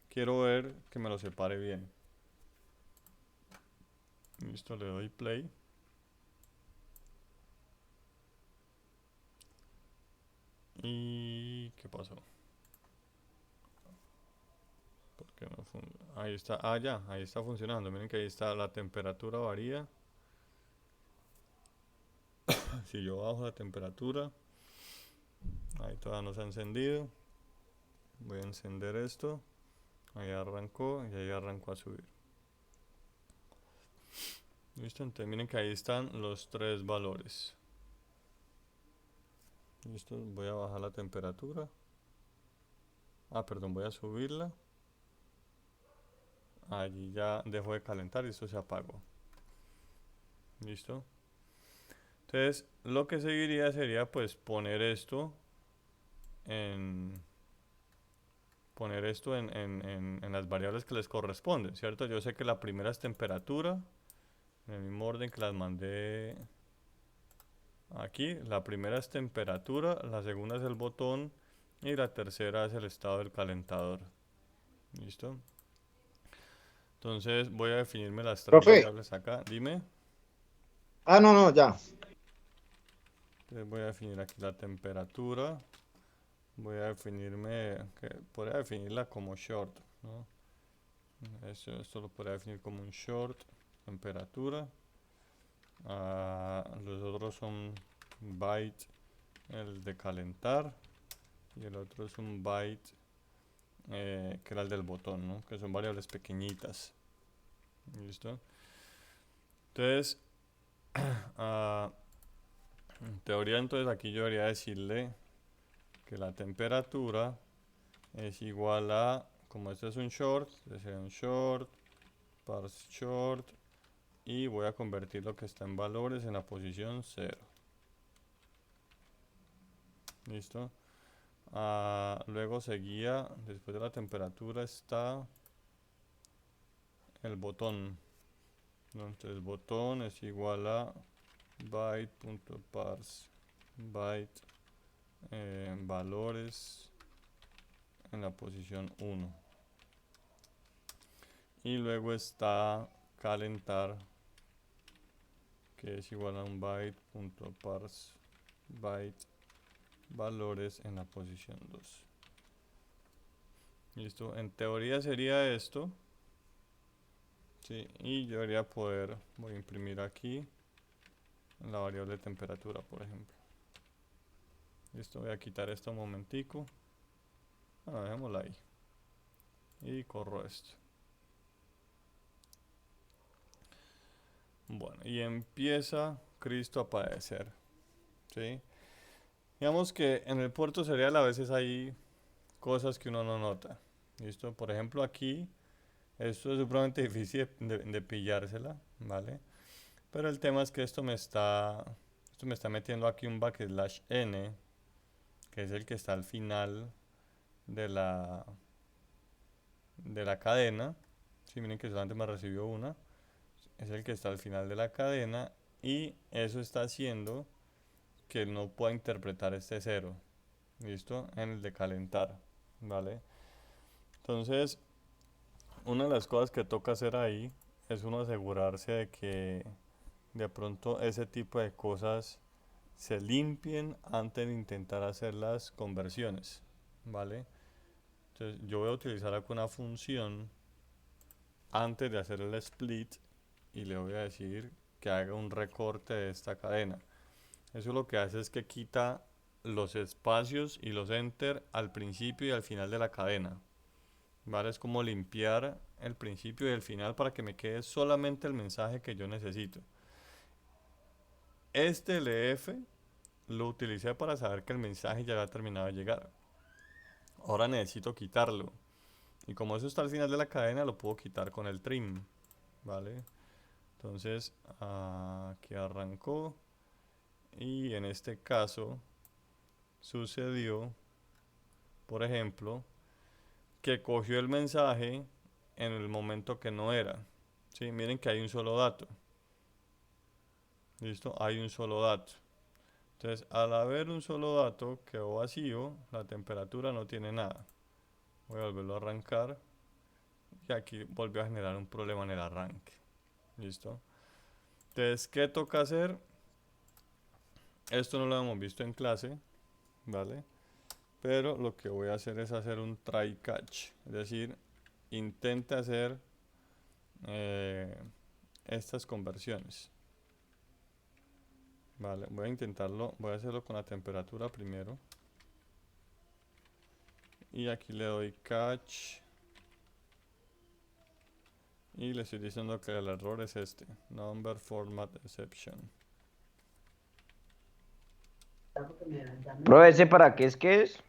Quiero ver que me lo separe bien. Listo, le doy play. ¿Y qué pasó? ¿Por qué no funciona? Ahí está, ya, ahí está funcionando. Miren que ahí está, la temperatura varía. Si yo bajo la temperatura, ahí todavía no se ha encendido. Voy a encender esto. Ahí arrancó y ahí arrancó a subir. Listo, entonces miren que ahí están los tres valores. Listo, voy a bajar la temperatura. Perdón, voy a subirla. Allí ya dejó de calentar y esto se apagó. Listo. Entonces, lo que seguiría sería pues poner esto en las variables que les corresponden, ¿cierto? Yo sé que la primera es temperatura, en el mismo orden que las mandé aquí. La primera es temperatura, la segunda es el botón y la tercera es el estado del calentador. ¿Listo? Entonces voy a definirme las tres Profe. variables acá. Dime. No, no, ya. Entonces voy a definir aquí la temperatura. Voy a definirme, que podría definirla como short, ¿no? Esto lo podría definir como un short, temperatura. Los otros son byte, el de calentar, y el otro es un byte, que era el del botón, ¿no? Que son variables pequeñitas. ¿Listo? Entonces, en teoría, entonces aquí yo debería decirle que la temperatura es igual a, como este es un short, sería un short, parse short, y voy a convertir lo que está en valores en la posición 0. ¿Listo? Luego seguía, después de la temperatura está el botón, ¿no? Entonces botón es igual a byte.parse byte, valores en la posición 1. Y luego está calentar, que es igual a un byte.parse byte valores en la posición 2. Listo, en teoría sería esto. Sí, y yo debería poder, voy a imprimir aquí la variable de temperatura, por ejemplo. Listo, voy a quitar esto un momentico. Dejémosla ahí. Y corro esto. Bueno, y empieza Cristo a padecer. ¿Sí? Digamos que en el puerto serial a veces hay cosas que uno no nota. ¿Listo? Por ejemplo, aquí esto es supremamente difícil de pillársela, ¿vale? Pero el tema es que esto me está metiendo aquí un backslash n, que es el que está al final de la cadena. Si miren que solamente me recibió una. Es el que está al final de la cadena y eso está haciendo que no pueda interpretar este 0. ¿Listo? En el de calentar, ¿vale? Entonces, una de las cosas que toca hacer ahí es uno asegurarse de que de pronto ese tipo de cosas se limpien antes de intentar hacer las conversiones, ¿vale? Entonces yo voy a utilizar aquí una función antes de hacer el split y le voy a decir que haga un recorte de esta cadena. Eso lo que hace es que quita los espacios y los enter al principio y al final de la cadena, ¿vale? Es como limpiar el principio y el final para que me quede solamente el mensaje que yo necesito. Este LF lo utilicé para saber que el mensaje ya había terminado de llegar. Ahora necesito quitarlo. Y como eso está al final de la cadena, lo puedo quitar con el trim, ¿vale? Entonces, aquí arrancó. Y en este caso, sucedió, por ejemplo, que cogió el mensaje en el momento que no era. ¿Sí? Miren que hay un solo dato. ¿Listo? Hay un solo dato. Entonces, al haber un solo dato quedó vacío, la temperatura no tiene nada. Voy a volverlo a arrancar y aquí volvió a generar un problema en el arranque. ¿Listo? Entonces, ¿qué toca hacer? Esto no lo hemos visto en clase, ¿vale? Pero lo que voy a hacer es hacer un try catch, es decir, intente hacer eh, estas conversiones. Vale, voy a intentarlo, voy a hacerlo con la temperatura primero. Y aquí le doy catch. Y le estoy diciendo que el error es este, number format exception. Profe, ¿ese para qué es que es?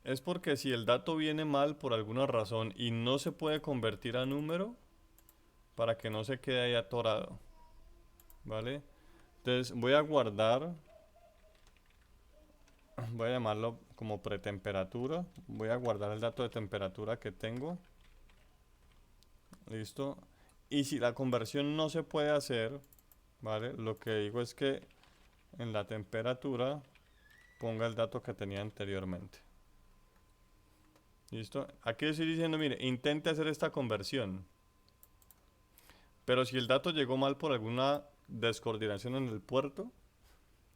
Es porque si el dato viene mal por alguna razón y no se puede convertir a número, para que no se quede ahí atorado. ¿Vale? Entonces voy a guardar, voy a llamarlo como pretemperatura. Voy a guardar el dato de temperatura que tengo. Listo. Y si la conversión no se puede hacer, ¿vale? Lo que digo es que en la temperatura ponga el dato que tenía anteriormente. ¿Listo? Aquí estoy diciendo, mire, intente hacer esta conversión. Pero si el dato llegó mal por alguna descoordinación en el puerto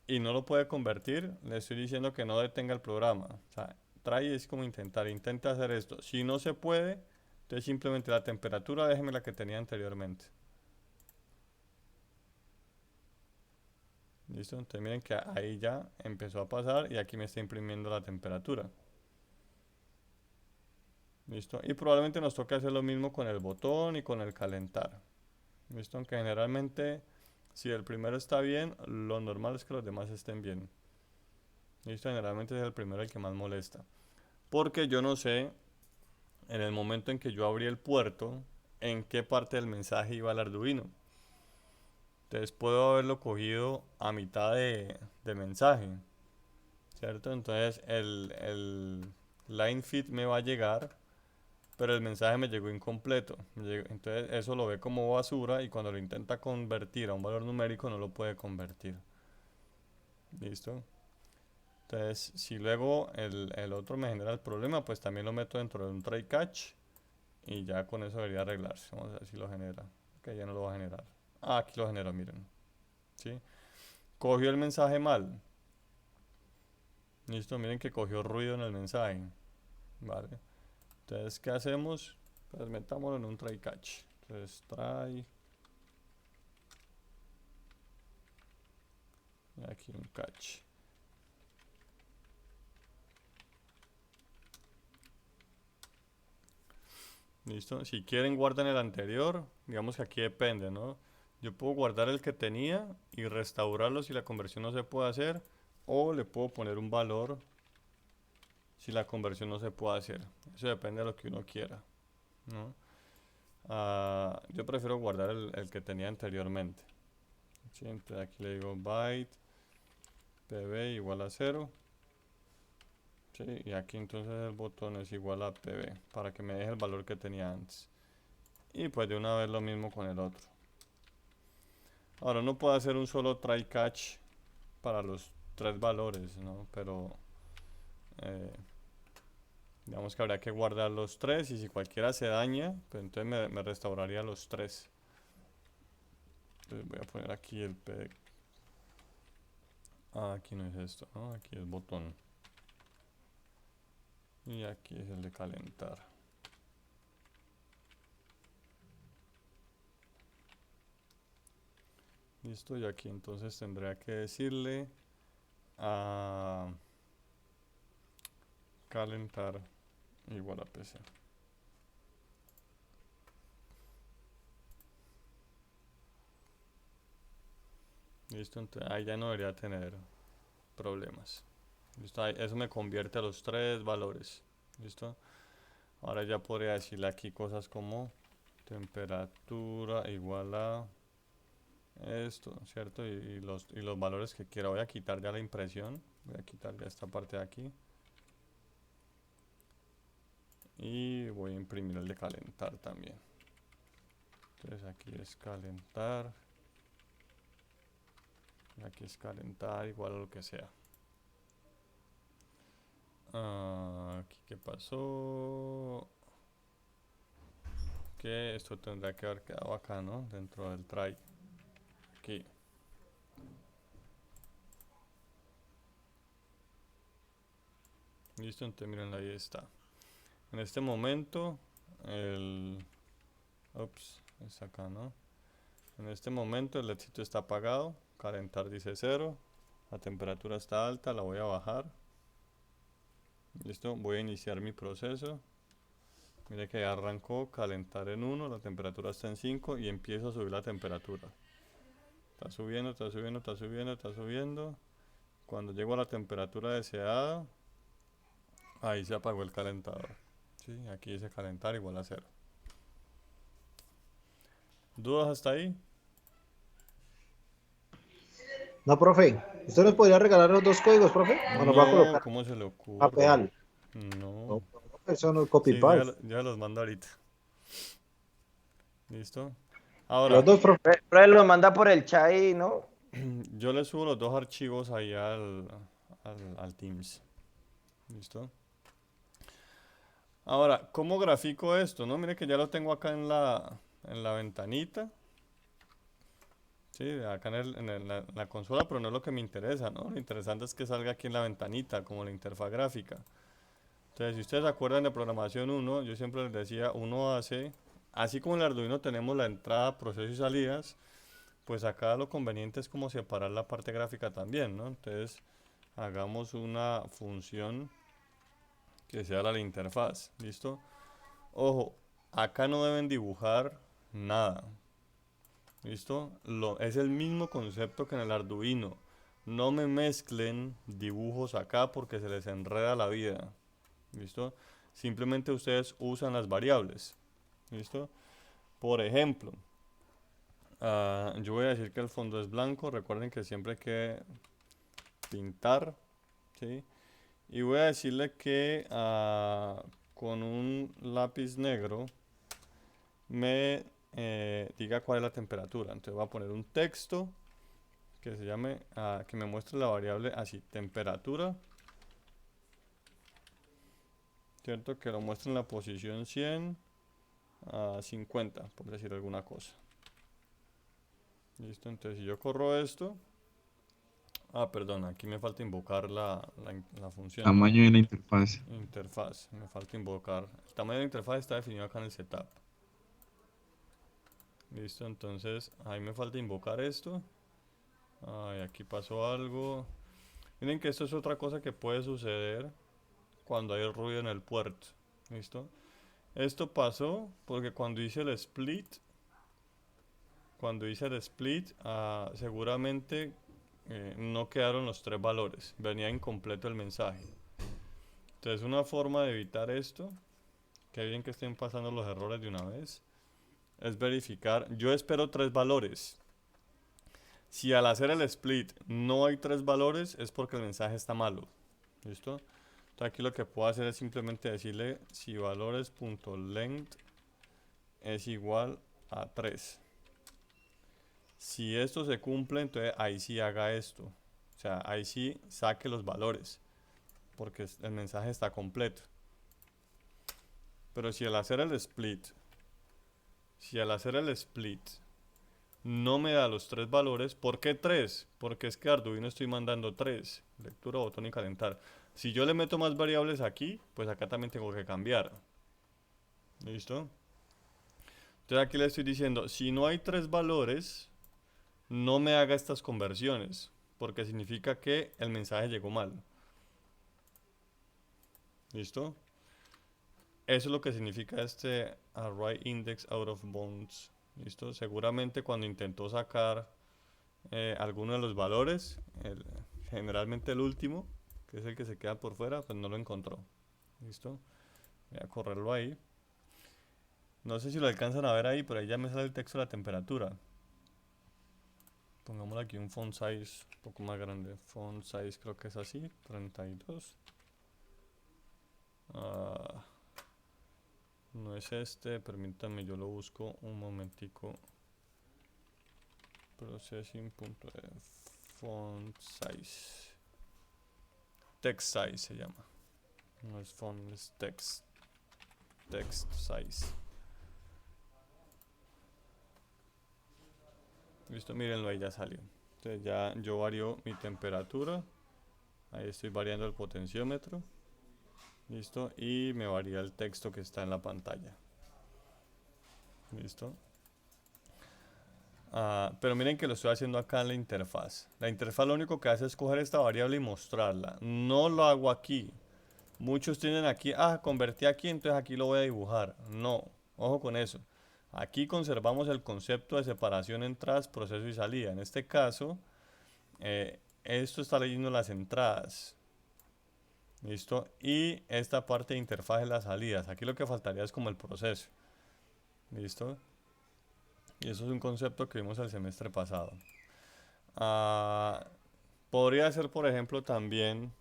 y no lo puede convertir, le estoy diciendo que no detenga el programa. O sea, trae es como intenta hacer esto. Si no se puede, entonces simplemente la temperatura déjeme la que tenía anteriormente. ¿Listo? Entonces miren que ahí ya empezó a pasar y aquí me está imprimiendo la temperatura. ¿Listo? Y probablemente nos toque hacer lo mismo con el botón y con el calentar. ¿Listo? Aunque generalmente si el primero está bien, lo normal es que los demás estén bien. ¿Listo? Generalmente es el primero el que más molesta. Porque yo no sé, en el momento en que yo abrí el puerto, en qué parte del mensaje iba el Arduino. Entonces puedo haberlo cogido a mitad de mensaje. ¿Cierto? Entonces el line fit me va a llegar, pero el mensaje me llegó incompleto. Entonces eso lo ve como basura y cuando lo intenta convertir a un valor numérico no lo puede convertir. ¿Listo? Entonces, si luego el otro me genera el problema, pues también lo meto dentro de un try catch y ya con eso debería arreglarse. Vamos a ver si lo genera. Ok, ya no lo va a generar. Ah, aquí lo generó, miren. ¿Sí? Cogió el mensaje mal. Listo, miren que cogió ruido en el mensaje. Vale. Entonces, ¿qué hacemos? Pues metámoslo en un try catch. Entonces, try. Y aquí un catch. Listo. Si quieren, guarden el anterior. Digamos que aquí depende, ¿no? Yo puedo guardar el que tenía y restaurarlo si la conversión no se puede hacer. O le puedo poner un valor si la conversión no se puede hacer. Eso depende de lo que uno quiera, ¿no? Yo prefiero guardar el que tenía anteriormente. ¿Sí? Entonces aquí le digo byte pb igual a 0. ¿Sí? Y aquí entonces el botón es igual a pb para que me deje el valor que tenía antes. Y pues de una vez lo mismo con el otro. Ahora no puedo hacer un solo try catch para los tres valores, ¿no? Pero digamos que habría que guardar los tres y si cualquiera se daña, pues entonces me restauraría los tres. Entonces voy a poner aquí el P. Aquí no es esto, ¿no? Aquí es botón. Y aquí es el de calentar. Listo, y aquí entonces tendría que decirle a calentar igual a PC. Listo, entonces ahí ya no debería tener problemas. Listo, eso me convierte a los tres valores. Listo. Ahora ya podría decirle aquí cosas como temperatura igual a esto, ¿cierto? Y los valores que quiera. Voy a quitar ya la impresión. Voy a quitar ya esta parte de aquí. Y voy a imprimir el de calentar también. Entonces aquí es calentar Aquí es calentar, igual a lo que sea. Aquí qué pasó. Que esto tendrá que haber quedado acá, ¿no? Dentro del try. Aquí. Listo, entonces miren, ahí está. En este momento, el... Ups, es acá, ¿no? En este momento el LEDcito está apagado. Calentar dice 0. La temperatura está alta, la voy a bajar. Listo, voy a iniciar mi proceso. Mire que ya arrancó, calentar en 1, la temperatura está en 5 y empiezo a subir la temperatura. Está subiendo, está subiendo, está subiendo, está subiendo. Cuando llego a la temperatura deseada, ahí se apagó el calentador. ¿Sí? Aquí dice calentar igual a 0. ¿Dudas hasta ahí? No, profe. ¿Usted nos podría regalar los dos códigos, profe? ¿O nos va a No, colocar ¿cómo se le ocurre? mapeal? No. No, profe, eso no es copy Sí, ya, paste. ya los mando ahorita. ¿Listo? Los Ahora, dos, profe. Pero él lo manda por el chat y no. yo le subo los dos archivos ahí al Teams. ¿Listo? Ahora, ¿cómo grafico esto? No, mire que ya lo tengo acá en la ventanita. Sí, acá en la consola, pero no es lo que me interesa, ¿no? Lo interesante es que salga aquí en la ventanita, como la interfaz gráfica. Entonces, si ustedes se acuerdan de programación 1, yo siempre les decía, uno hace, así como en el Arduino tenemos la entrada, proceso y salidas, pues acá lo conveniente es como separar la parte gráfica también, ¿no? Entonces, hagamos una función que sea la interfaz, ¿listo? Ojo, acá no deben dibujar nada, ¿listo? Es el mismo concepto que en el Arduino. No me mezclen dibujos acá porque se les enreda la vida, ¿listo? Simplemente ustedes usan las variables, ¿listo? Por ejemplo, yo voy a decir que el fondo es blanco. Recuerden que siempre hay que pintar, ¿sí? Y voy a decirle que con un lápiz negro me diga cuál es la temperatura. Entonces voy a poner un texto que se llame, que me muestre la variable así, temperatura, ¿cierto? Que lo muestre en la posición 100 a 50, por decir alguna cosa. Listo, entonces si yo corro esto, perdón, aquí me falta invocar la función, ¿no? Tamaño de la interfaz. Interfaz, me falta invocar. El tamaño de la interfaz está definido acá en el setup. Listo, entonces ahí me falta invocar esto. Ay, aquí pasó algo. Miren que esto es otra cosa que puede suceder cuando hay ruido en el puerto. ¿Listo? Esto pasó porque cuando hice el split, seguramente no quedaron los tres valores. Venía incompleto el mensaje. Entonces una forma de evitar esto, que bien que estén pasando los errores de una vez, es verificar. Yo espero tres valores. Si al hacer el split no hay tres valores, es porque el mensaje está malo. ¿Listo? Entonces aquí lo que puedo hacer es simplemente decirle si valores.length es igual a 3. Si esto se cumple, entonces ahí sí haga esto. O sea, ahí sí saque los valores, porque el mensaje está completo. Pero si al hacer el split no me da los tres valores, ¿por qué 3? Porque es que Arduino estoy mandando 3, lectura, botón y calentar. Si yo le meto más variables aquí, pues acá también tengo que cambiar. ¿Listo? Entonces aquí le estoy diciendo, si no hay tres valores, no me haga estas conversiones, porque significa que el mensaje llegó mal. ¿Listo? Eso es lo que significa este array index out of bounds. ¿Listo? Seguramente cuando intentó sacar alguno de los valores, generalmente el último, que es el que se queda por fuera, pues no lo encontró. ¿Listo? Voy a correrlo ahí. No sé si lo alcanzan a ver ahí, pero ahí ya me sale el texto de la temperatura. Pongámosle aquí un font size un poco más grande. Font size creo que es así, 32. No es este, permítanme, yo lo busco un momentico. Processing.f. font size. Text size se llama. No es font, es text. Text size. Listo, mírenlo, ahí ya salió. Entonces ya yo varío mi temperatura. Ahí estoy variando el potenciómetro. Listo, y me varía el texto que está en la pantalla. Listo. Pero miren que lo estoy haciendo acá en la interfaz. La interfaz lo único que hace es coger esta variable y mostrarla. No lo hago aquí. Muchos tienen aquí, convertí aquí, entonces aquí lo voy a dibujar. No, ojo con eso. Aquí conservamos el concepto de separación entradas, proceso y salida. En este caso, esto está leyendo las entradas. ¿Listo? Y esta parte de interfaz es las salidas. Aquí lo que faltaría es como el proceso. ¿Listo? Y eso es un concepto que vimos el semestre pasado. Podría ser, por ejemplo, también,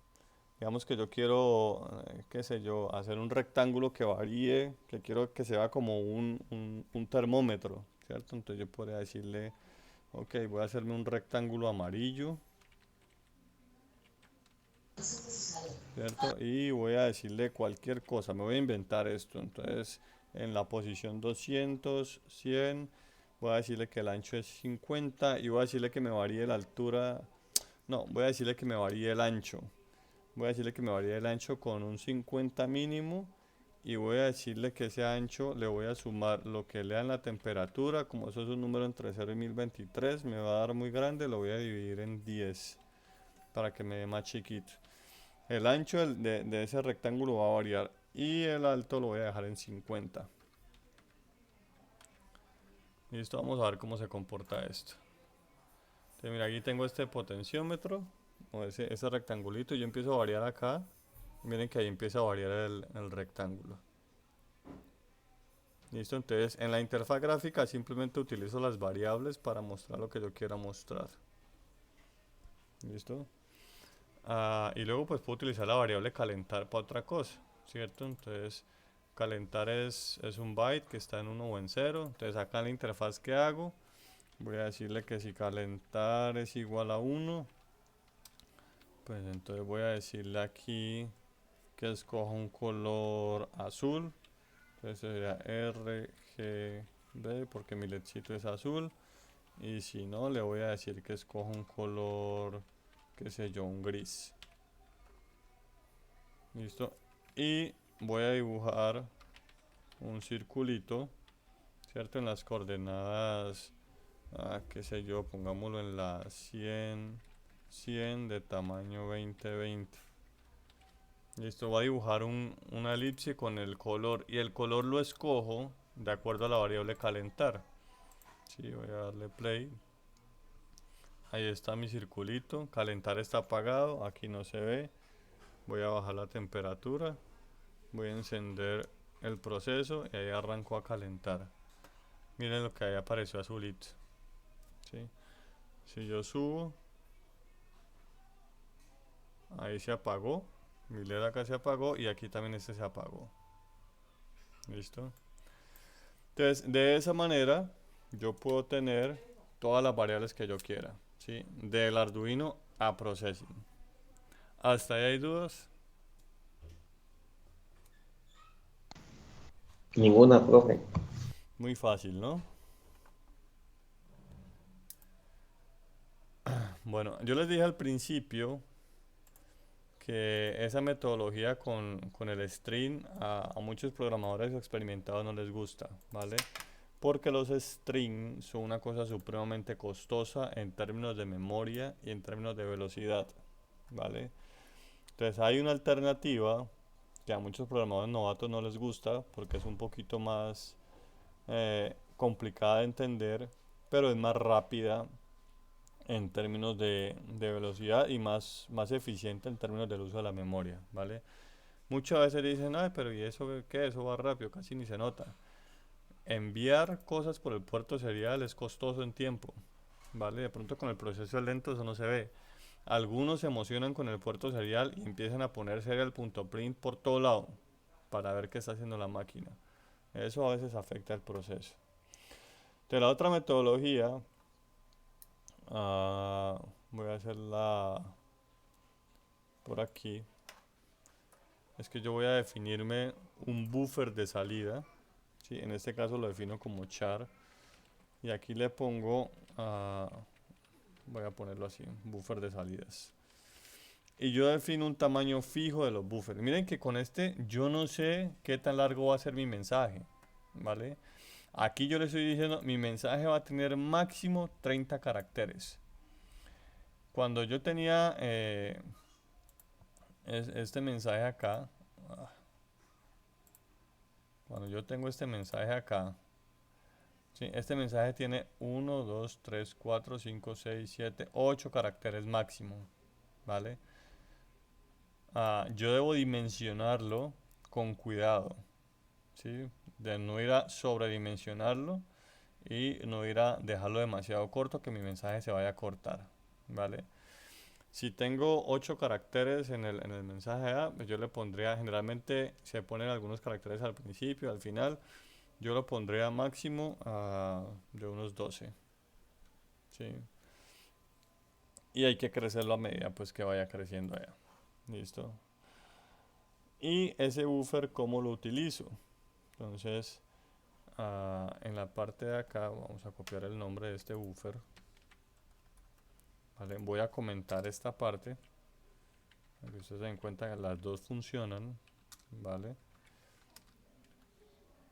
digamos que yo quiero, qué sé yo, hacer un rectángulo que varíe, que quiero que sea como un termómetro, ¿cierto? Entonces yo podría decirle, ok, voy a hacerme un rectángulo amarillo, ¿cierto? Y voy a decirle cualquier cosa, me voy a inventar esto. Entonces, en la posición 200, 100, voy a decirle que el ancho es 50 y voy a decirle que me varíe la altura. No, voy a decirle que me varíe el ancho. Voy a decirle que me varíe el ancho con un 50 mínimo y voy a decirle que ese ancho le voy a sumar lo que lea en la temperatura. Como eso es un número entre 0 y 1023, me va a dar muy grande, lo voy a dividir en 10 para que me dé más chiquito. El ancho de ese rectángulo va a variar y el alto lo voy a dejar en 50. Listo, vamos a ver cómo se comporta esto. Entonces, mira, aquí tengo este potenciómetro, o ese rectangulito, y yo empiezo a variar acá. Miren que ahí empieza a variar el rectángulo. Listo, entonces en la interfaz gráfica simplemente utilizo las variables para mostrar lo que yo quiera mostrar. Listo. Y luego pues puedo utilizar la variable calentar para otra cosa, ¿cierto? Entonces calentar es un byte que está en 1 o en 0. Entonces acá en la interfaz que hago, voy a decirle que si calentar es igual a 1, pues entonces voy a decirle aquí que escoja un color azul. Entonces sería RGB porque mi ledcito es azul. Y si no, le voy a decir que escoja un color, qué sé yo, un gris. Listo. Y voy a dibujar un circulito, ¿cierto? En las coordenadas, qué sé yo, pongámoslo en la 100, 100 de tamaño 20, 20. Listo, voy a dibujar una elipse con el color y el color lo escojo de acuerdo a la variable calentar. Sí, voy a darle play. Ahí está mi circulito, calentar está apagado, aquí no se ve. Voy a bajar la temperatura, voy a encender el proceso y ahí arranco a calentar. Miren lo que ahí apareció azulito. ¿Sí? Si yo subo, ahí se apagó. Mi LED acá se apagó y aquí también este se apagó. ¿Listo? Entonces, de esa manera, yo puedo tener todas las variables que yo quiera, ¿sí? Del Arduino a Processing. ¿Hasta ahí hay dudas? Ninguna, profe. Muy fácil, ¿no? Bueno, yo les dije al principio que esa metodología con el string a muchos programadores experimentados no les gusta, ¿vale? Porque los strings son una cosa supremamente costosa en términos de memoria y en términos de velocidad, ¿vale? Entonces hay una alternativa que a muchos programadores novatos no les gusta porque es un poquito más complicada de entender, pero es más rápida en términos de velocidad y más eficiente en términos del uso de la memoria, ¿vale? Muchas veces dicen, ay, pero ¿y eso qué? Eso va rápido, casi ni se nota. Enviar cosas por el puerto serial es costoso en tiempo, ¿vale? De pronto con el proceso lento eso no se ve. Algunos se emocionan con el puerto serial y empiezan a poner serial.print por todo lado para ver qué está haciendo la máquina. Eso a veces afecta el proceso. De la otra metodología, voy a hacerla por aquí. Es que yo voy a definirme un buffer de salida, ¿sí? En este caso lo defino como char. Y aquí le pongo, voy a ponerlo así, buffer de salidas. Y yo defino un tamaño fijo de los buffers. Miren que con este yo no sé qué tan largo va a ser mi mensaje, ¿vale? Aquí yo le estoy diciendo, mi mensaje va a tener máximo 30 caracteres. Cuando yo tenía este mensaje acá, cuando yo tengo este mensaje acá, ¿sí? Este mensaje tiene 1, 2, 3, 4, 5, 6, 7, 8 caracteres máximo, ¿vale? Yo debo dimensionarlo con cuidado, ¿sí? De no ir a sobredimensionarlo y no ir a dejarlo demasiado corto que mi mensaje se vaya a cortar, ¿vale? Si tengo 8 caracteres en el mensaje A, pues yo le pondría, generalmente se ponen algunos caracteres al principio, al final, yo lo pondría máximo de unos 12, ¿sí? Y hay que crecerlo a medida pues que vaya creciendo allá. ¿Listo? Y ese buffer, ¿cómo lo utilizo? Entonces, en la parte de acá vamos a copiar el nombre de este buffer. ¿Vale? Voy a comentar esta parte para que ustedes se den cuenta que las dos funcionan, ¿vale?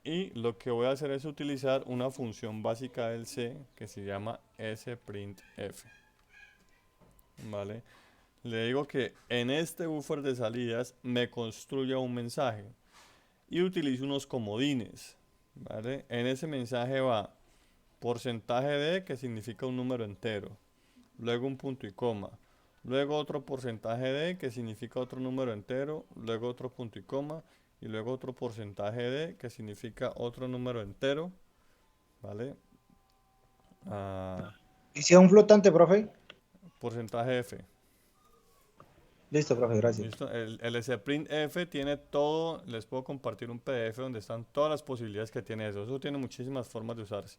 Y lo que voy a hacer es utilizar una función básica del C que se llama sprintf, ¿vale? Le digo que en este buffer de salidas me construya un mensaje y utilizo unos comodines, ¿vale? En ese mensaje va porcentaje de, que significa un número entero, luego un punto y coma, luego otro porcentaje de, que significa otro número entero, luego otro punto y coma, y luego otro porcentaje de, que significa otro número entero, ¿vale? ¿Y si es un flotante, profe? Porcentaje F. Listo, profe, gracias. ¿Listo? El sprintf tiene todo, les puedo compartir un PDF donde están todas las posibilidades que tiene eso. Eso tiene muchísimas formas de usarse.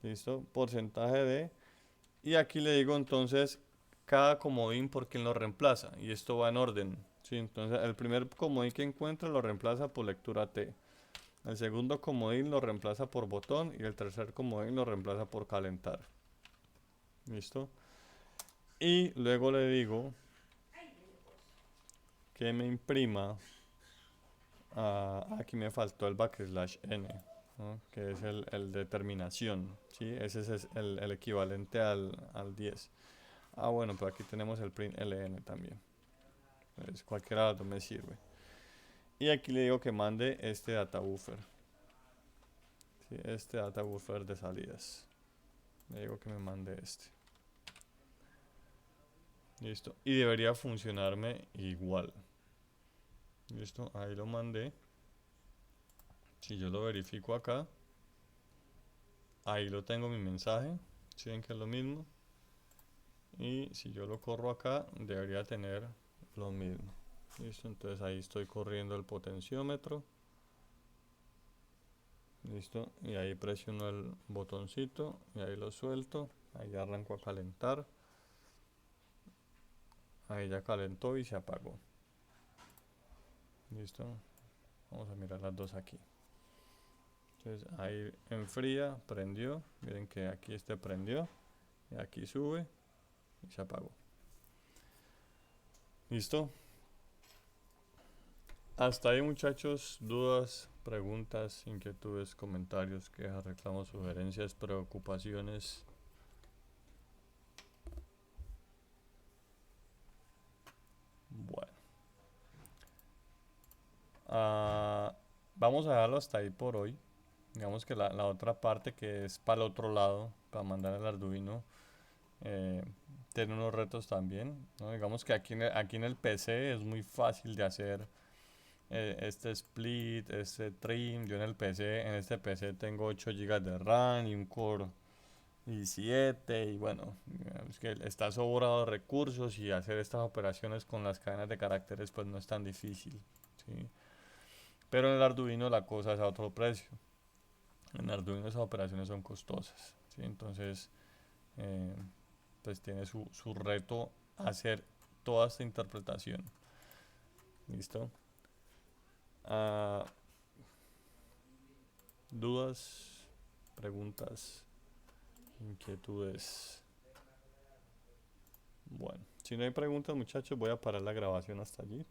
¿Listo? Porcentaje de. Y aquí le digo entonces cada comodín por quien lo reemplaza. Y esto va en orden. ¿Sí? Entonces el primer comodín que encuentra lo reemplaza por lectura T. El segundo comodín lo reemplaza por botón. Y el tercer comodín lo reemplaza por calentar. ¿Listo? Y luego le digo que me imprima. Aquí me faltó el backslash n, ¿no? Que es el determinación, ¿sí? Ese es el equivalente al 10. Bueno, pero aquí tenemos el print ln también. Entonces, cualquiera de los dos me sirve. Y aquí le digo que mande este data buffer, ¿sí? Este data buffer de salidas. Le digo que me mande este. Listo. Y debería funcionarme igual. Listo. Ahí lo mandé. Si yo lo verifico acá, ahí lo tengo mi mensaje. ¿Sí ven que es lo mismo? Y si yo lo corro acá, debería tener lo mismo. Listo, entonces ahí estoy corriendo el potenciómetro. Listo, y ahí presiono el botoncito y ahí lo suelto. Ahí arranco a calentar. Ahí ya calentó y se apagó. Listo, vamos a mirar las dos aquí. Entonces ahí enfría, prendió. Miren que aquí este prendió. Y aquí sube y se apagó. Listo. Hasta ahí, muchachos, dudas, preguntas, inquietudes, comentarios, quejas, reclamos, sugerencias, preocupaciones. Bueno, vamos a dejarlo hasta ahí por hoy. Digamos que la otra parte que es para el otro lado, para mandar el Arduino, tiene unos retos también, ¿no? Digamos que aquí en el PC es muy fácil de hacer este split, este trim. Yo en este PC tengo 8 GB de RAM y un Core i7 y bueno, es que está sobrado de recursos y hacer estas operaciones con las cadenas de caracteres pues no es tan difícil, ¿sí? Pero en el Arduino la cosa es a otro precio. En Arduino esas operaciones son costosas, ¿sí? Entonces, eh, pues tiene su reto hacer toda esta interpretación. ¿Listo? Ah, ¿dudas, preguntas, inquietudes? Bueno, si no hay preguntas, muchachos, voy a parar la grabación hasta allí.